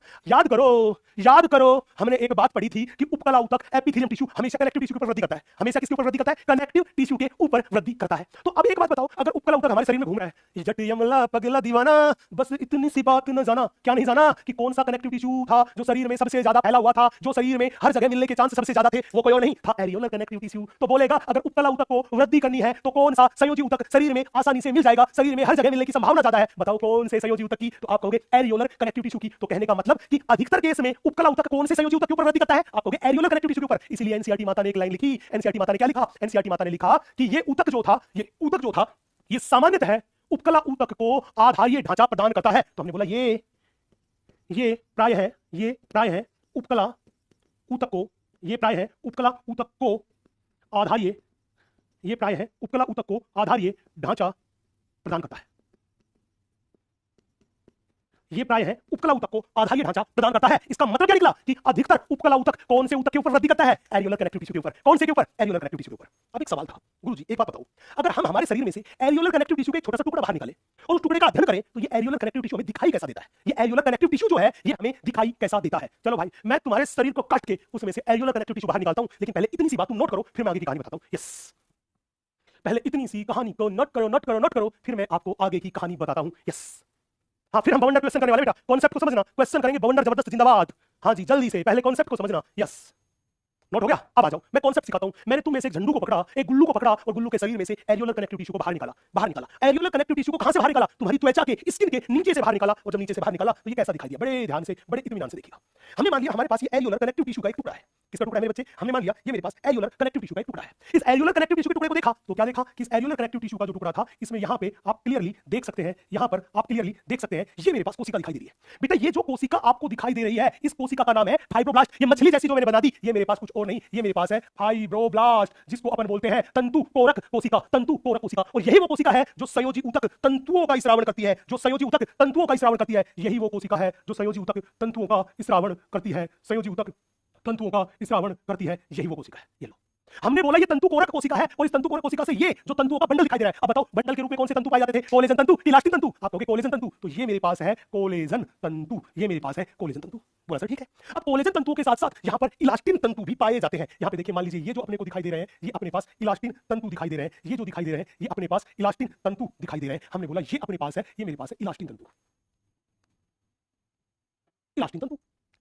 याद करो हमने एक बात पढ़ी थी कि उपकला ऊतक एपिथेलियम टिश्यू हमेशा कनेक्टिव टिश्यू के ऊपर वृद्धि करता है। हमेशा किसके ऊपर वृद्धि करता है, कनेक्टिव टिश्यू के ऊपर वृद्धि करता है। तो अब एक बात बताओ, अगर उपकला ऊतक हमारे शरीर में घूम रहा है, जट यमला पगला दीवाना, बस इतनी सी बात न जाना, क्या नहीं जाना कि कौन सा कनेक्टिव टिश्यू था जो शरीर में सबसे ज्यादा फैला हुआ था, जो शरीर में हर जगह मिलने के चांस सबसे ज्यादा थे, वो कोई और नहीं था, एरियोलर कनेक्टिव टिश्यू। तो बोलेगा अगर उपकला ऊतक को वृद्धि करनी है तो कौन सा संयोजी ऊतक शरीर में आसानी से मिल जाएगा, शरीर में हर जगह मिलने की संभावना ज्यादा है, बताओ कौन से संयोजी ऊतक की, तो आप कहोगे एरियोलर कनेक्टिव टिश्यू की। तो कहने का मतलब कि अधिकतर केस में उपकला ऊतक कौन से संयोजी ऊतक के ऊपर वृद्धि करता है, आप कहोगे एरियोलर कनेक्टिव टिश्यू के ऊपर। इसलिए एनसीईआरटी माता ने एक लाइन लिखी, एनसीईआरटी माता ने क्या लिखा, एनसीईआरटी माता ने लिखा कि ये ऊतक जो था ये सामान्यतः उपकला ऊतक को आधारीय ढांचा प्रदान करता है। तो हमने बोला ये प्राय है उपकला ऊतक को, ये प्राय है उपकला ऊतक को आधारीय ढांचा प्रदान करता है। ये प्राय है उपकला ऊतक को आधारीय ढांचा प्रदान करता है। इसका मतलब क्या निकला कि अधिकतर उपकला ऊतक कौन से ऊतक के ऊपर वृद्धि करता है, एरियोलर कनेक्टिव टिश्यू के ऊपर। कौन से के ऊपर, एरियोलर कनेक्टिव टिश्यू के ऊपर। अब एक सवाल था, गुरुजी एक बात बताओ, अगर हम हमारे शरीर में से एरियोलर कनेक्टिव टिश्यू का एक छोटा सा टुकड़ा बाहर निकाले और उस टुकड़े का अध्ययन करें तो ये एरियोलर कनेक्टिव टिश्यू हमें दिखाई कैसा देता है, ये एरियोलर कनेक्टिव टिश्यू जो है ये हमें दिखाई कैसा देता है। चलो भाई, मैं तुम्हारे शरीर को काट के उसमें से एरियोलर कनेक्टिव टिश्यू बाहर निकालता हूं, लेकिन पहले इतनी सी बात तुम नोट करो, फिर मैं आगे की कहानी बताता हूं। यस, पहले इतनी सी कहानी को नोट करो, फिर मैं आपको आगे की कहानी बताता हूं। यस, हाँ, फिर हम बवंडर क्वेश्चन करने वाले बेटा, कॉन्सेप्ट को समझना, क्वेश्चन करेंगे बवंडर जबरदस्त जिंदाबाद। हाँ जी, जल्दी से पहले कॉन्सेप्ट को समझना। यस, नोट हो गया? अब आ जाओ, मैं कॉन्सेप्ट सिखाता हूं। मैंने तुम में से एक झंडू को पकड़ा, एक गुल्लू को पकड़ा और गुल्लू के शरीर में से एरियोलर कनेक्टिव टिश्यू को बाहर निकाला। एरियोलर कनेक्टिव टिश्यू को कहां से बाहर निकाला, तुम्हारी त्वचा के स्किन के नीचे से बाहर निकाला। और जब नीचे से बाहर निकाला तो ये कैसा दिखाई दिया, बड़े ध्यान से, बड़े इत्मीनान से देखिएगा। हमने मान लिया हमारे पास ये एरियोलर कनेक्टिव टिश्यू का एक टुकड़ा है। किसका टुकड़ा है मेरे बच्चे? हमने मान लिया ये मेरे पास एरियोलर कनेक्टिव टिश्यू का एक टुकड़ा है। इस एरियोलर कनेक्टिव टिश्यू के टुकड़े को देखा तो क्या देखा कि इस एरियोलर कनेक्टिव टिश्यू का जो टुकड़ा था, इसमें यहाँ पे आप क्लियरली देख सकते हैं, यहाँ पर आप क्लियरली देख सकते हैं, ये मेरे पास कोशिका दिखाई दे रही है। बेटा ये जो कोशिका आपको दिखाई दे रही है, इस कोशिका का नाम है फाइब्रोब्लास्ट। ये मछली जैसी जो मैंने बना दी, ये मेरे पास कुछ और नहीं, ये मेरे पास है फाइब्रोब्लास्ट, जिसको अपन बोलते हैं तंतु कोरक कोशिका। और यही वो कोशिका है जो संयोजी ऊतक तंतुओं का स्रावण करती है, यही वो कोशिका है जो संयोजी ऊतक तंतुओं का स्रावण करती है, यही वो कोशिका है। ये लो, हमने बोला ये तंतु कोरक कोशिका है, और इस तंतु कोरक कोशिका से ये जो तंतुओं का बंडल दिखाई दे रहा है, अब बताओ बंडल के रूप में कौन से तंतु पाए जाते थे, कोलेजन तंतु, इलास्टिन तंतु। आप कहोगे कोलेजन तंतु, तो ये मेरे पास है कोलेजन तंतु, बोला सर ठीक है। अब कोलेजन तंतुओं के साथ साथ यहाँ पर इलास्टिन तंतु भी पाए जाते हैं। यहाँ पे देखिए, मान लीजिए ये जो अपने को दिखाई दे रहे हैं, ये अपने पास इलास्टिन तंतु दिखाई दे रहे हैं, ये जो दिखाई दे रहे हैं ये अपने पास इलास्टिन तंतु दिखाई दे रहे हैं। हमने बोला ये अपने पास है, ये मेरे पास है इलास्टिन तंतु।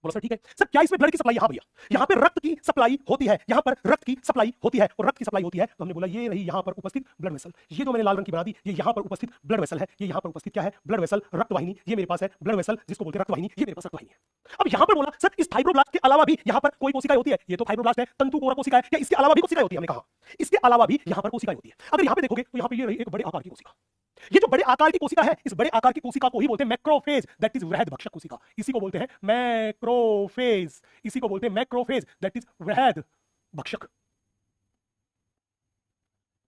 बोला सर ठीक है। सर क्या इसमें ब्लड की सप्लाई, यहाँ भैया यहाँ पे रक्त की सप्लाई होती है, यहाँ पर रक्त की सप्लाई होती है, और रक्त की सप्लाई होती है तो हमने बोला ये रही यहाँ पर उपस्थित ब्लड वेसल। ये जो मैंने लाल रंग की बना दी, ये यहाँ पर उपस्थित ब्लड वेसल है, ये यहाँ पर उपस्थित क्या है, ब्लड वेसल, रक्त वाहिनी। ये मेरे पास है ब्लड वेसल, जिसको बोलते हैं रक्त वाहिनी, ये मेरे पास रक्त वाहिनी है। अब यहाँ पर बोला सर इस फाइब्रोब्लास्ट के अलावा भी यहाँ पर कोई कोशिका होती है, ये तो फाइब्रोब्लास्ट है, तंतु कोरक कोशिका है, या इसके अलावा भी कोशिका होती है? हमने कहा इसके अलावा भी यहाँ पर कोशिका होती है। अगर यहाँ पे देखोगे तो यहाँ पे ये रही एक बड़े आकार की कोशिका, ये जो बड़े आकार की कोशिका है, इस बड़े आकार की कोशिका को ही बोलते हैं मैक्रोफेज, दैट इज वृहद भक्षक कोशिका। इसी को बोलते हैं मैक्रोफेज, इसी को बोलते हैं मैक्रोफेज, दैट इज वृहद भक्षक।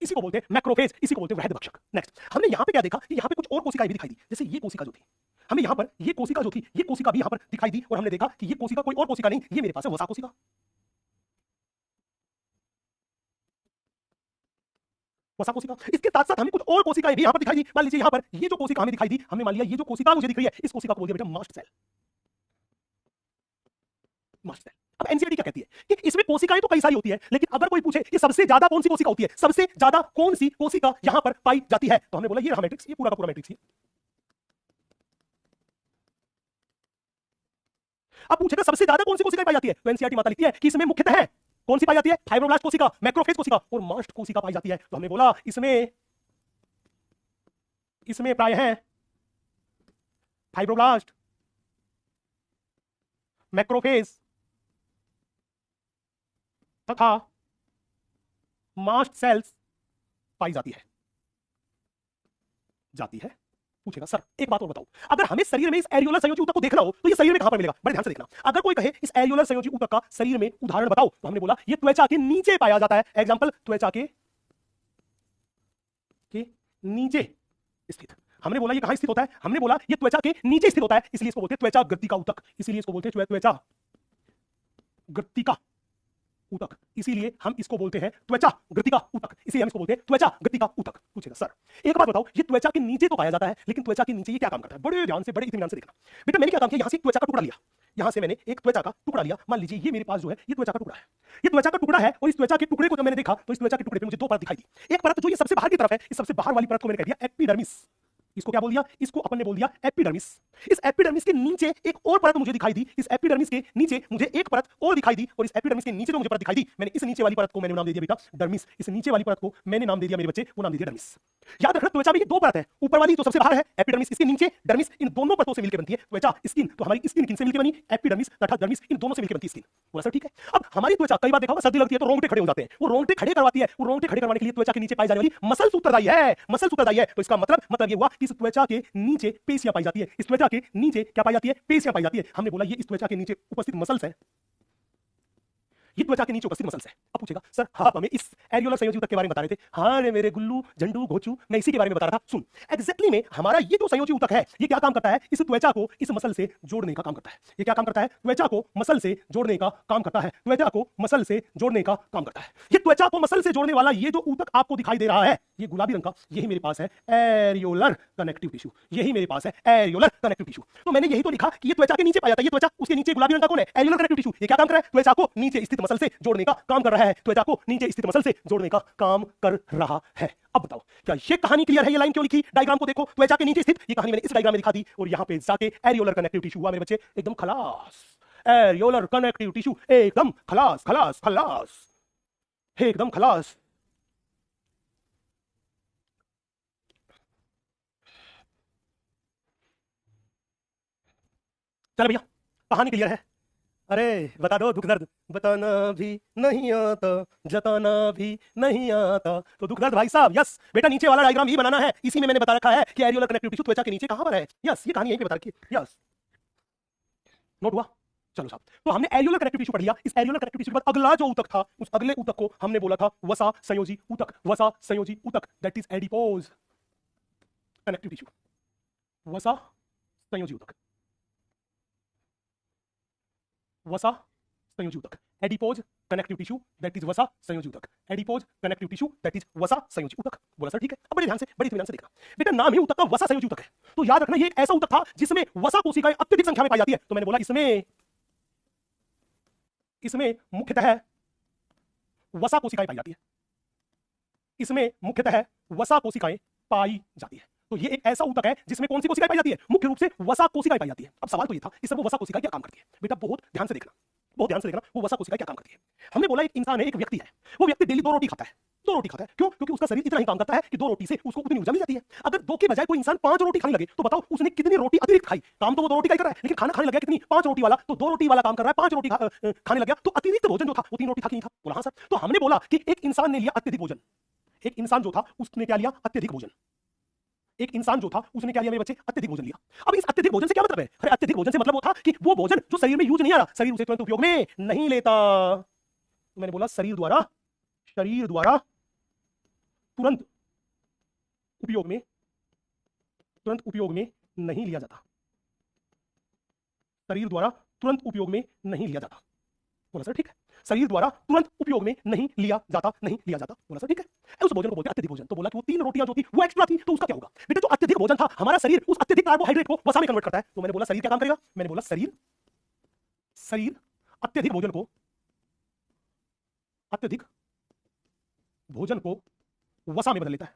इसी को बोलते हैं मैक्रोफेज, इसी को बोलते हैं वृहद भक्षक। नेक्स्ट, हमने यहां पे क्या देखा कि यहां पे कुछ और कोशिकाएं भी दिखाई दी। जैसे ये कोशिका जो थी, हमें यहां पर ये कोशिका जो थी, ये कोशिका भी यहां पर दिखाई दी और हमने देखा कि ये कोशिका कोई और कोशिका नहीं, ये मेरे पास है वसा कोशिका। वसा कोशिका। इसके साथ साथ हमें कुछ और कोशिकाएं भी यहां पर दिखाई दी। मान लीजिए यहां पर ये जो कोशिका हमें दिखाई दी, हमने मान लिया ये जो कोशिका मुझे दिख रही है, इस कोशिका को बोलते हैं बेटा मास्ट सेल। Mast cell. अब एनसीईआरटी क्या कहती है कि इसमें कोशिकाएं तो कई सारी होती है, लेकिन अगर कोई पूछे कि सबसे ज्यादा कौन सी कोशिका होती है, सबसे ज्यादा कौन सी कोशिका यहां पर पाई जाती है, तो हमने बोला ये रहा मैट्रिक्स, ये पूरा का पूरा मैट्रिक्स। अब पूछेगा सबसे ज्यादा कौन सी कोशिका पाई जाती है, तो एनसीईआरटी माता लिखती है कि इसमें मुख्यतः है कौन सी पाई जाती है, फाइब्रोब्लास्ट कोशिका, मैक्रोफेज कोशिका और मास्ट कोशिका पाई जाती है। तो हमने बोला इसमें प्राय है फाइब्रोब्लास्ट, मैक्रोफेज तथा मास्ट सेल्स पाई जाती है। पूछेगा सर एक बात और बताओ, अगर हमें शरीर में इस एरियोलर संयोजी ऊतक को देखना हो तो ये शरीर में कहां पर मिलेगा? बड़े ध्यान से देखना। अगर कोई कहे इस एरियोलर संयोजी ऊतक का शरीर में उदाहरण बताओ, तो हमने बोला ये त्वचा के नीचे पाया जाता है। एग्जांपल, त्वचा के नीचे स्थित। हमने बोला ये कहां स्थित होता है? हमने बोला ये त्वचा के नीचे स्थित होता है, इसलिए इसको बोलते हैं त्वचा ग्रंथिका ऊतक। इसीलिए इसको बोलते हैं त्वचा ग्रंथिका ऊतक, इसीलिए हम इसको बोलते हैं त्वचा ग्रंथिका ऊतक, इसीलिए हम इसको बोलते हैं त्वचा ग्रंथिका ऊतक। पूछेगा सर एक बात बताओ, ये त्वचा के नीचे तो पाया जाता है, लेकिन त्वचा के नीचे ये क्या काम करता है? बड़े ध्यान से, बड़े इत्मीनान से देखना। बेटा मैंने क्या काम किया, यहां से त्वचा का टुकड़ा लिया, यहां से मैंने एक त्वचा का टुकड़ा लिया। मान लीजिए ये मेरे पास जो है ये त्वचा का टुकड़ा है, ये त्वचा का टुकड़ा है, और इस त्वचा के टुकड़े को जब मैंने देखा तो इस त्वचा के टुकड़े पे मुझे दो परत दिखाई दी। एक परत जो ये सबसे बाहर की तरफ है, इस सबसे बाहर वाली परत को मैंने कह दिया एपिडर्मिस। इसको क्या बोल दिया? इसको अपन ने बोल दिया एपिडर्मिस। इस एपिडर्मिस के नीचे एक और परत मुझे दिखाई दी, इस एपिडर्मिस के नीचे मुझे एक परत और दिखाई दी, और इस एपिडर्मिस के नीचे जो मुझे परत दिखाई दी, मैंने इस नीचे वाली परत को मैंने नाम दे दिया बेटा डर्मिस। इस नीचे वाली परत को मैंने नाम दे दिया मेरे बच्चे, वो नाम दे दिया डर्मिस। याद रखना त्वचा में ये दो परत है, ऊपर वाली जो सबसे बाहर है एपिडर्मिस, इसके नीचे डर्मिस, इन दोनों परतों से मिलकर बनती है त्वचा। स्किन, तो हमारी स्किन किनसे मिलकर बनी? एपिडर्मिस तथा डर्मिस, इन दोनों से मिलकर बनती है स्किन। बोला सर ठीक है। अब हमारी त्वचा कई बार देखा होगा सर्दी लगती है तो रोंगटे खड़े हो जाते हैं, वो रोंगटे खड़े करवाती है। वो रोंगटे खड़े करवाने के लिए त्वचा के नीचे पाई जाने वाली मसल्स उत्तरदायी है, मसल्स उत्तरदायी है। तो इसका मतलब ये हुआ कि इस त्वचा के नीचे पेशियां पाई जाती है। इस त्वचा के नीचे क्या पाई जाती है? पेशियां पाई जाती है। हमने बोला ये इस त्वचा के नीचे उपस्थित मसल्स है, ये त्वचा के नीचे उपस्थित मसल्स है। अब पूछेगा सर आप हमें इस एरियोलर संयोजी ऊतक के बारे में बता रहे थे। हाँ रे मेरे गुल्लू झंडू घोचू, मैं इसी के बारे में बता रहा था। सुन, एग्जैक्टली में हमारा ये जो संयोजी ऊतक है ये क्या काम करता है? इस त्वचा को इस मसल से जोड़ने का काम करता है। ये क्या काम करता है? त्वचा को मसल से जोड़ने का काम करता है, त्वचा को मसल से जोड़ने का काम करता है। ये त्वचा को मसल से जोड़ने वाला ये जो ऊतक आपको दिखाई दे रहा है, ये गुलाबी रंग का, यही मेरे पास है एरियोलर कनेक्टिव टिश्यू, यही मेरे पास है एरियोलर कनेक्टिव टिश्यू। तो मैंने यही तो लिखा कि ये त्वचा के नीचे पाया जाता है, ये त्वचा, उसके नीचे गुलाबी रंग का कौन है? Areolar connective tissue. ये क्या काम कर रहा है? त्वचा को नीचे स्थित मसल से जोड़ने का काम कर रहा है, त्वचा को नीचे स्थित मसल से जोड़ने का काम कर रहा है। अब बताओ क्या ये कहानी क्लियर है? ये लाइन क्यों लिखी? डायग्राम को देखो, त्वचा के नीचे स्थित, ये कहानी मैंने इस डायग्राम में दिखा दी, और यहां पे जाके एरियोलर कनेक्टिव टिश्यू हुआ मेरे बच्चे एकदम खलास। एरियोलर कनेक्टिव टिश्यू एकदम खलास खलास खलास, एकदम खलास। चल भैया कहानी क्लियर है? अरे बता दो, दुख दर्द बताना भी नहीं आता, जताना भी नहीं आता। तो दुख दर्द भाई साहब, यस बेटा नीचे वाला डायग्राम ही बनाना है, इसी में मैंने बता रखा है कि एरियोलर कनेक्टिव टिश्यू त्वचा के नीचे कहां पर है। यस ये कहानी यहीं पे बता रखी है। यस नोट हुआ? चलो साहब, तो हमने एरियोलर कनेक्टिव टिश्यू पढ़ लिया। इस एरियोलर कनेक्टिव टिश्यू के बाद अगला जो ऊतक था, उस अगले ऊतक को हमने बोला था वसा संयोजी ऊतक। वसा संयोजी ऊतक that is adipose connective tissue, वसा संयोजी ऊतक, वसा संयोजी ऊतक, adipose connective tissue that is वसा संयोजी ऊतक, adipose connective tissue that is वसा संयोजी ऊतक। बोला सर ठीक है। अब बड़े ध्यान से, बड़ी इत्मीनान से देखना बेटा, नाम ही ऊतक का वसा संयोजी ऊतक है, तो याद रखना ये एक ऐसा ऊतक था जिसमें वसा कोशिकाएं अत्यधिक संख्या में पाई जाती है। तो मैंने बोला इसमें मुख्यतः वसा कोशिकाएं पाई जाती है, इसमें मुख्यतः वसा कोशिकाएं पाई जाती है। तो ये एक ऐसा ऊतक है जिसमें कौन सी कोशिकाएं पाई जाती है? मुख्य रूप से वसा कोशिकाएं पाई जाती है। अब सवाल तो ये था इस सब वो वसा कोशिकाएं क्या काम करती है? बेटा बहुत ध्यान से देखना, बहुत ध्यान से देखना, वो वसा कोशिकाएं क्या काम करती है। हमने बोला एक इंसान है, एक व्यक्ति है, वो व्यक्ति डेली 2 रोटी खाता है, 2 रोटी खाता है। क्यों? क्योंकि उसका शरीर इतना ही काम करता है कि 2 रोटी से उसको उतनी ऊर्जा मिल जाती है। अगर 2 के बजाय कोई इंसान 5 रोटी खाने लगे तो बताओ उसने कितनी रोटी अतिरिक्त खाई? काम तो वो 2 रोटी का ही कर रहा है, लेकिन खाना खाने लगा कितनी? 5 रोटी वाला। तो 2 रोटी वाला काम कर रहा है, 5 रोटी खाने लगा, तो अतिरिक्त भोजन जो था वो 3 रोटी था कि नहीं था? बोला हाँ सर। तो हमने बोला कि एक इंसान ने लिया अत्यधिक भोजन, एक इंसान जो था उसने क्या लिया? अत्यधिक भोजन। एक इंसान जो था उसने क्या लिया मेरे बच्चे, अत्यधिक भोजन लिया। अब इस अत्यधिक भोजन से क्या मतलब है? अरे अत्यधिक भोजन से मतलब वो था कि वो भोजन जो शरीर में यूज नहीं आ रहा, शरीर उसे तुरंत उपयोग में नहीं लेता। तो मैंने बोला शरीर द्वारा तुरंत उपयोग में नहीं लिया जाता, शरीर द्वारा तुरंत उपयोग में नहीं लिया जाता। बोला सर ठीक है, शरीर द्वारा तुरंत उपयोग में नहीं लिया जाता। बोला सर ठीक है, उस भोजन को बोलते हैं अत्यधिक भोजन। तो बोला कि वो 3 रोटियां जो थी वो एक्स्ट्रा थी, तो उसका क्या होगा? बेटा जो अत्यधिक भोजन था, हमारा शरीर उस अत्यधिक कार्बोहाइड्रेट को वसा में कन्वर्ट करता है। तो मैंने बोला शरीर क्या काम करेगा? मैंने बोला शरीर अत्यधिक भोजन को वसा में बदल लेता है।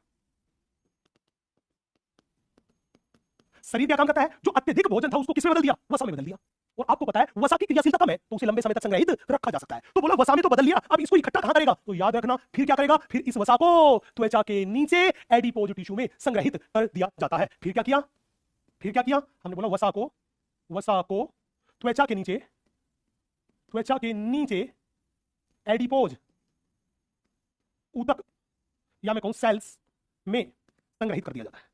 शरीर क्या काम करता है? जो अत्यधिक भोजन था उसको किसमें बदल दिया? वसा में बदल दिया। और आपको पता है वसा की क्रियाशीलता कम है, तो उसे लंबे समय तक संग्रहित रखा जा सकता है। तो बोला वसा में तो बदल लिया, अब इसको इकट्ठा कहां करेगा? तो याद रखना फिर क्या करेगा? फिर इस वसा को त्वचा के नीचे एडिपोज टिश्यू में संग्रहित कर दिया जाता है। फिर क्या किया? हमने बोला वसा को त्वचा के नीचे एडिपोज ऊतक या मैं कहूं सेल्स में संग्रहित कर दिया जाता है।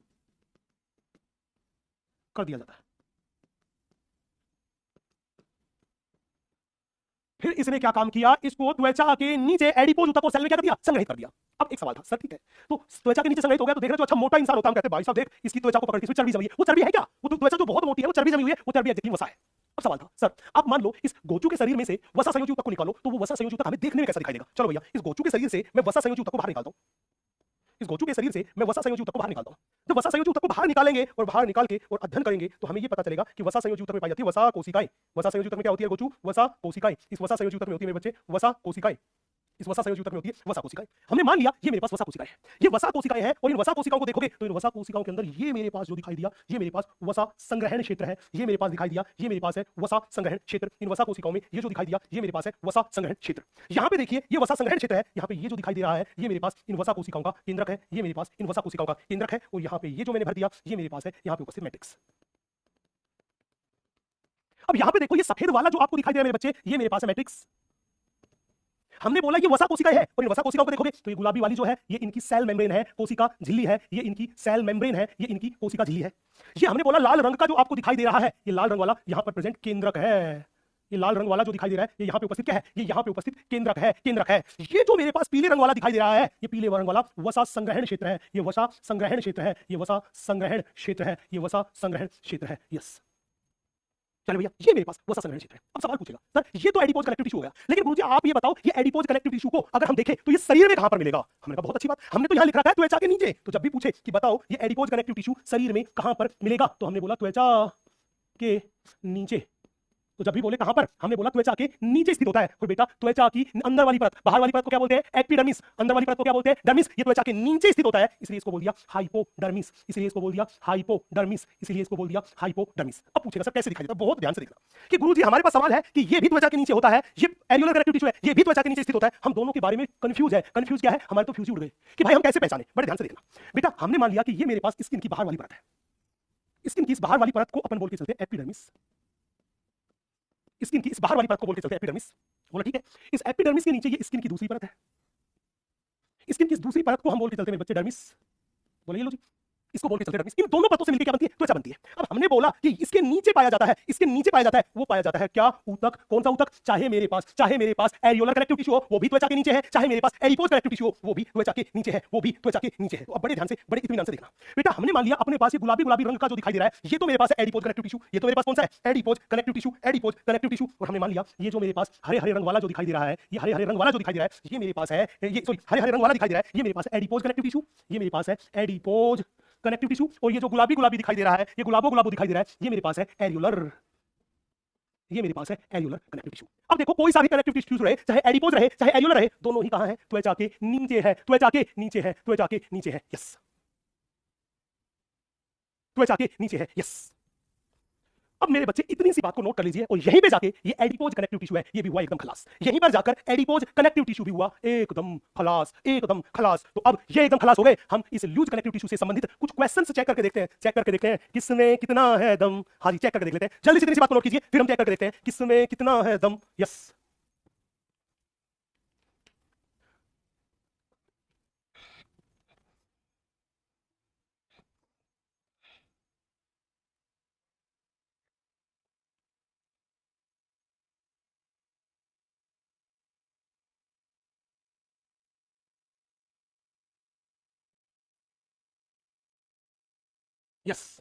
फिर इसने क्या काम किया? इसको त्वचा के नीचे एडिपोज ऊतक को सेल में क्या कर दिया? संग्रहित कर दिया। अब एक सवाल था सर ठीक है, तो त्वचा के नीचे संग्रहित हो गया तो देख रहे हो अच्छा मोटा इंसान होता है, हम कहते हैं भाई साहब देख इसकी त्वचा को पकड़ के इसमें चर्बी जमी है। वो चर्बी है क्या? वो तो त्वचा जो बहुत मोटी है वो चर्बी जमी हुई है, वो चर्बी एक्चुअली वसा है। अब सवाल था सर आप मान लो इस गोचू के शरीर में से वसा संयोजी ऊतक को निकालो, तो वो वसा संयोजी ऊतक हमें देखने में कैसा दिखाई देगा? चलो भैया इस गोचू के शरीर से मैं वसा संयोजी ऊतक को बाहर निकालता हूं। जब वसा संयोजी ऊतक को बाहर निकालेंगे और बाहर निकाल के और अध्ययन करेंगे तो हमें ये पता चलेगा कि वसा संयोजी ऊतक में पाई जाती है वसा कोशिकाएं। वसा संयोजी ऊतक में क्या होती है गोचू? वसा कोशिकाएं। इस वसा संयोजी ऊतक में होती है मेरे बच्चे वसा कोशिकाएं। हमने मान लिया ये मेरे पास वसा कोशिकाएं हैं, ये वसा कोशिकाएं हैं, और इन वसा कोशिकाओं को देखोगे तो इन वसा कोशिकाओं के अंदर ये मेरे पास जो दिखाई दिया, ये मेरे पास वसा संग्रहण क्षेत्र है। ये मेरे पास दिखाई दिया, ये मेरे पास है वसा संग्रहण क्षेत्र। इन वसा कोशिकाओं में ये जो दिखाई दिया, ये मेरे पास है वसा संग्रहण क्षेत्र। यहाँ पे देखिए ये वसा संग्रहण क्षेत्र है, यहाँ पे ये जो दिखाई दे रहा है ये मेरे पास इन वसा कोशिकाओं का केंद्रक है, ये मेरे पास इन वसा कोशिकाओं का केंद्रक है, और यहाँ पे ये जो मैंने भर दिया ये मेरे पास है यहाँ पे उपस्थित मैट्रिक्स। अब यहाँ पे देखो ये सफेद वाला जो आपको दिखाई दे रहा है मेरे बच्चे, ये मेरे पास है मैट्रिक्स। हमने बोला ये वसा कोशिकाएं है, और इन वसा कोशिकाओं को देखोगे तो ये गुलाबी वाली जो है ये इनकी सेल मेम्ब्रेन है, कोशिका झिल्ली है। ये इनकी सेल मेम्ब्रेन है, ये इनकी कोशिका झिल्ली है। ये हमने बोला लाल रंग का जो आपको दिखाई दे रहा है, ये लाल रंग वाला यहाँ पर प्रेजेंट केंद्रक है। ये लाल रंग वाला जो दिखाई दे रहा है ये यहाँ पे उपस्थित क्या है? ये यहाँ पे उपस्थित केंद्रक है। ये जो मेरे पास पीले रंग वाला दिखाई दे रहा है, ये पीले रंग वाला वसा संग्रहण क्षेत्र है। ये वसा संग्रहण क्षेत्र है। यस चलो भैया ये मेरे पास वसा संग्रहण क्षेत्र है। अब सवाल पूछेगा सर ये तो एडिपोज कनेक्टिव टिश्यू हो गया, लेकिन गुरुजी आप ये बताओ ये एडिपोज कनेक्टिव टिश्यू को अगर हम देखें तो ये शरीर में कहां पर मिलेगा? हमने कहा बहुत अच्छी बात, हमने तो यहां लिख रखा है त्वचा के नीचे। तो जब भी पूछे कि बताओ ये एडिपोज कनेक्टिव टिश्यू शरीर में कहां पर मिलेगा, तो हमने बोला त्वचा के नीचे। तो जब भी बोले कहां पर, हमने बोला त्वचा के नीचे स्थित होता है। और बेटा त्वचा की अंदर वाली परत, बाहर वाली परत को क्या बोलते हैं? एपिडर्मिस। अंदर वाली परत को क्या बोलते हैं? डर्मिस। ये त्वचा के नीचे स्थित होता है, इसलिए इसको बोल दिया हाइपोडर्मिस। अब पूछेगा सर कैसे दिखाई देता है? बहुत ध्यान से देखना कि गुरुजी हमारे पास सवाल है कि ये भी त्वचा के नीचे होता है, ये एरियोलर कनेक्टिव टिश्यू है, ये भी त्वचा के नीचे स्थित होता है। हम दोनों के बारे में कंफ्यूज है। कंफ्यूज क्या है? हमारे तो फ्यूज उड़ गए कि भाई हम कैसे पहचाने। बड़े ध्यान से देखना बेटा, हमने मान लिया कि ये मेरे पास स्किन की बाहर वाली परत है। स्किन की इस बाहर वाली परत को अपन बोल के चलते हैं एपिडर्मिस। स्किन की इस बाहर वाली परत को बोल के चलते हैं एपिडर्मिस। बोला ठीक है, इस एपिडर्मिस के नीचे ये स्किन की दूसरी परत है। स्किन की इस दूसरी परत को हम बोल के चलते हैं बच्चे डर्मिस। बोले ये लो जी, इसको बोल के चलते हैं डर्मिस। इन दोनों परतों से मिलकर क्या बनती है? त्वचा बनती है। अब हमने बोला कि इसके नीचे पाया जाता है, वो पाया जाता है क्या? ऊतक। कौन सा ऊतक? चाहे मेरे पास एरियोलर कनेक्टिव टिश्यू हो वो भी त्वचा के नीचे है, चाहे मेरे पास एडिपोज कनेक्टिव टिश्यू हो वो भी त्वचा के नीचे है, तो अब बड़े ध्यान से बड़े इत्मीनान से देखना बेटा, हमने मान लिया अपने पास ये गुलाबी रंग का जो दिखाई दे रहा है ये तो मेरे पास है एडिपोज कनेक्टिव टिश्यू। ये तो मेरे पास कौन सा है? Adipose connective tissue. और हमने मान लिया ये जो मेरे पास हरे रंग वाला जो दिखाई दे रहा है, ये हरे रंग वाला जो दिखाई दे रहा है ये मेरे पास है, ये सॉरी हरे रंग वाला दिखाई दे रहा है ये मेरे पास है एडिपोज कनेक्टिव टिश्यू। ये मेरे पास है एडिपोज कनेक्टिव टिश्यू। और ये जो गुलाबी दिखाई दे रहा है, ये गुलाबो दिखाई दे रहा है, ये मेरे पास है एरियोलर कनेक्टिव टिश्यू। अब देखो कोई सा भी कनेक्टिव टिश्यू रहे, चाहे एडिपोज रहे चाहे एरियोलर रहे, दोनों ही कहां है? त्वचा के नीचे है। यस त्वचा के नीचे है। यस अब मेरे बच्चे इतनी सी बात को नोट कर लीजिए, और यहीं पे जाके ये एडिपोज कनेक्टिव टिश्यू है ये भी हुआ एकदम खलास। यहीं पर जाकर एडिपोज कनेक्टिव टिश्यू भी हुआ एकदम खलास। तो अब ये एकदम खलास हो गए। हम इस लूज कनेक्टिव टिश्यू से संबंधित कुछ क्वेश्चंस चेक करके देखते हैं किसमें कितना है दम। हाँ जी चेक करके देख लेते हैं, जल्दी से इतनी सी बात को नोट कीजिए, फिर हम चेक करके देखते हैं किसमें कितना है दम। Yes yes.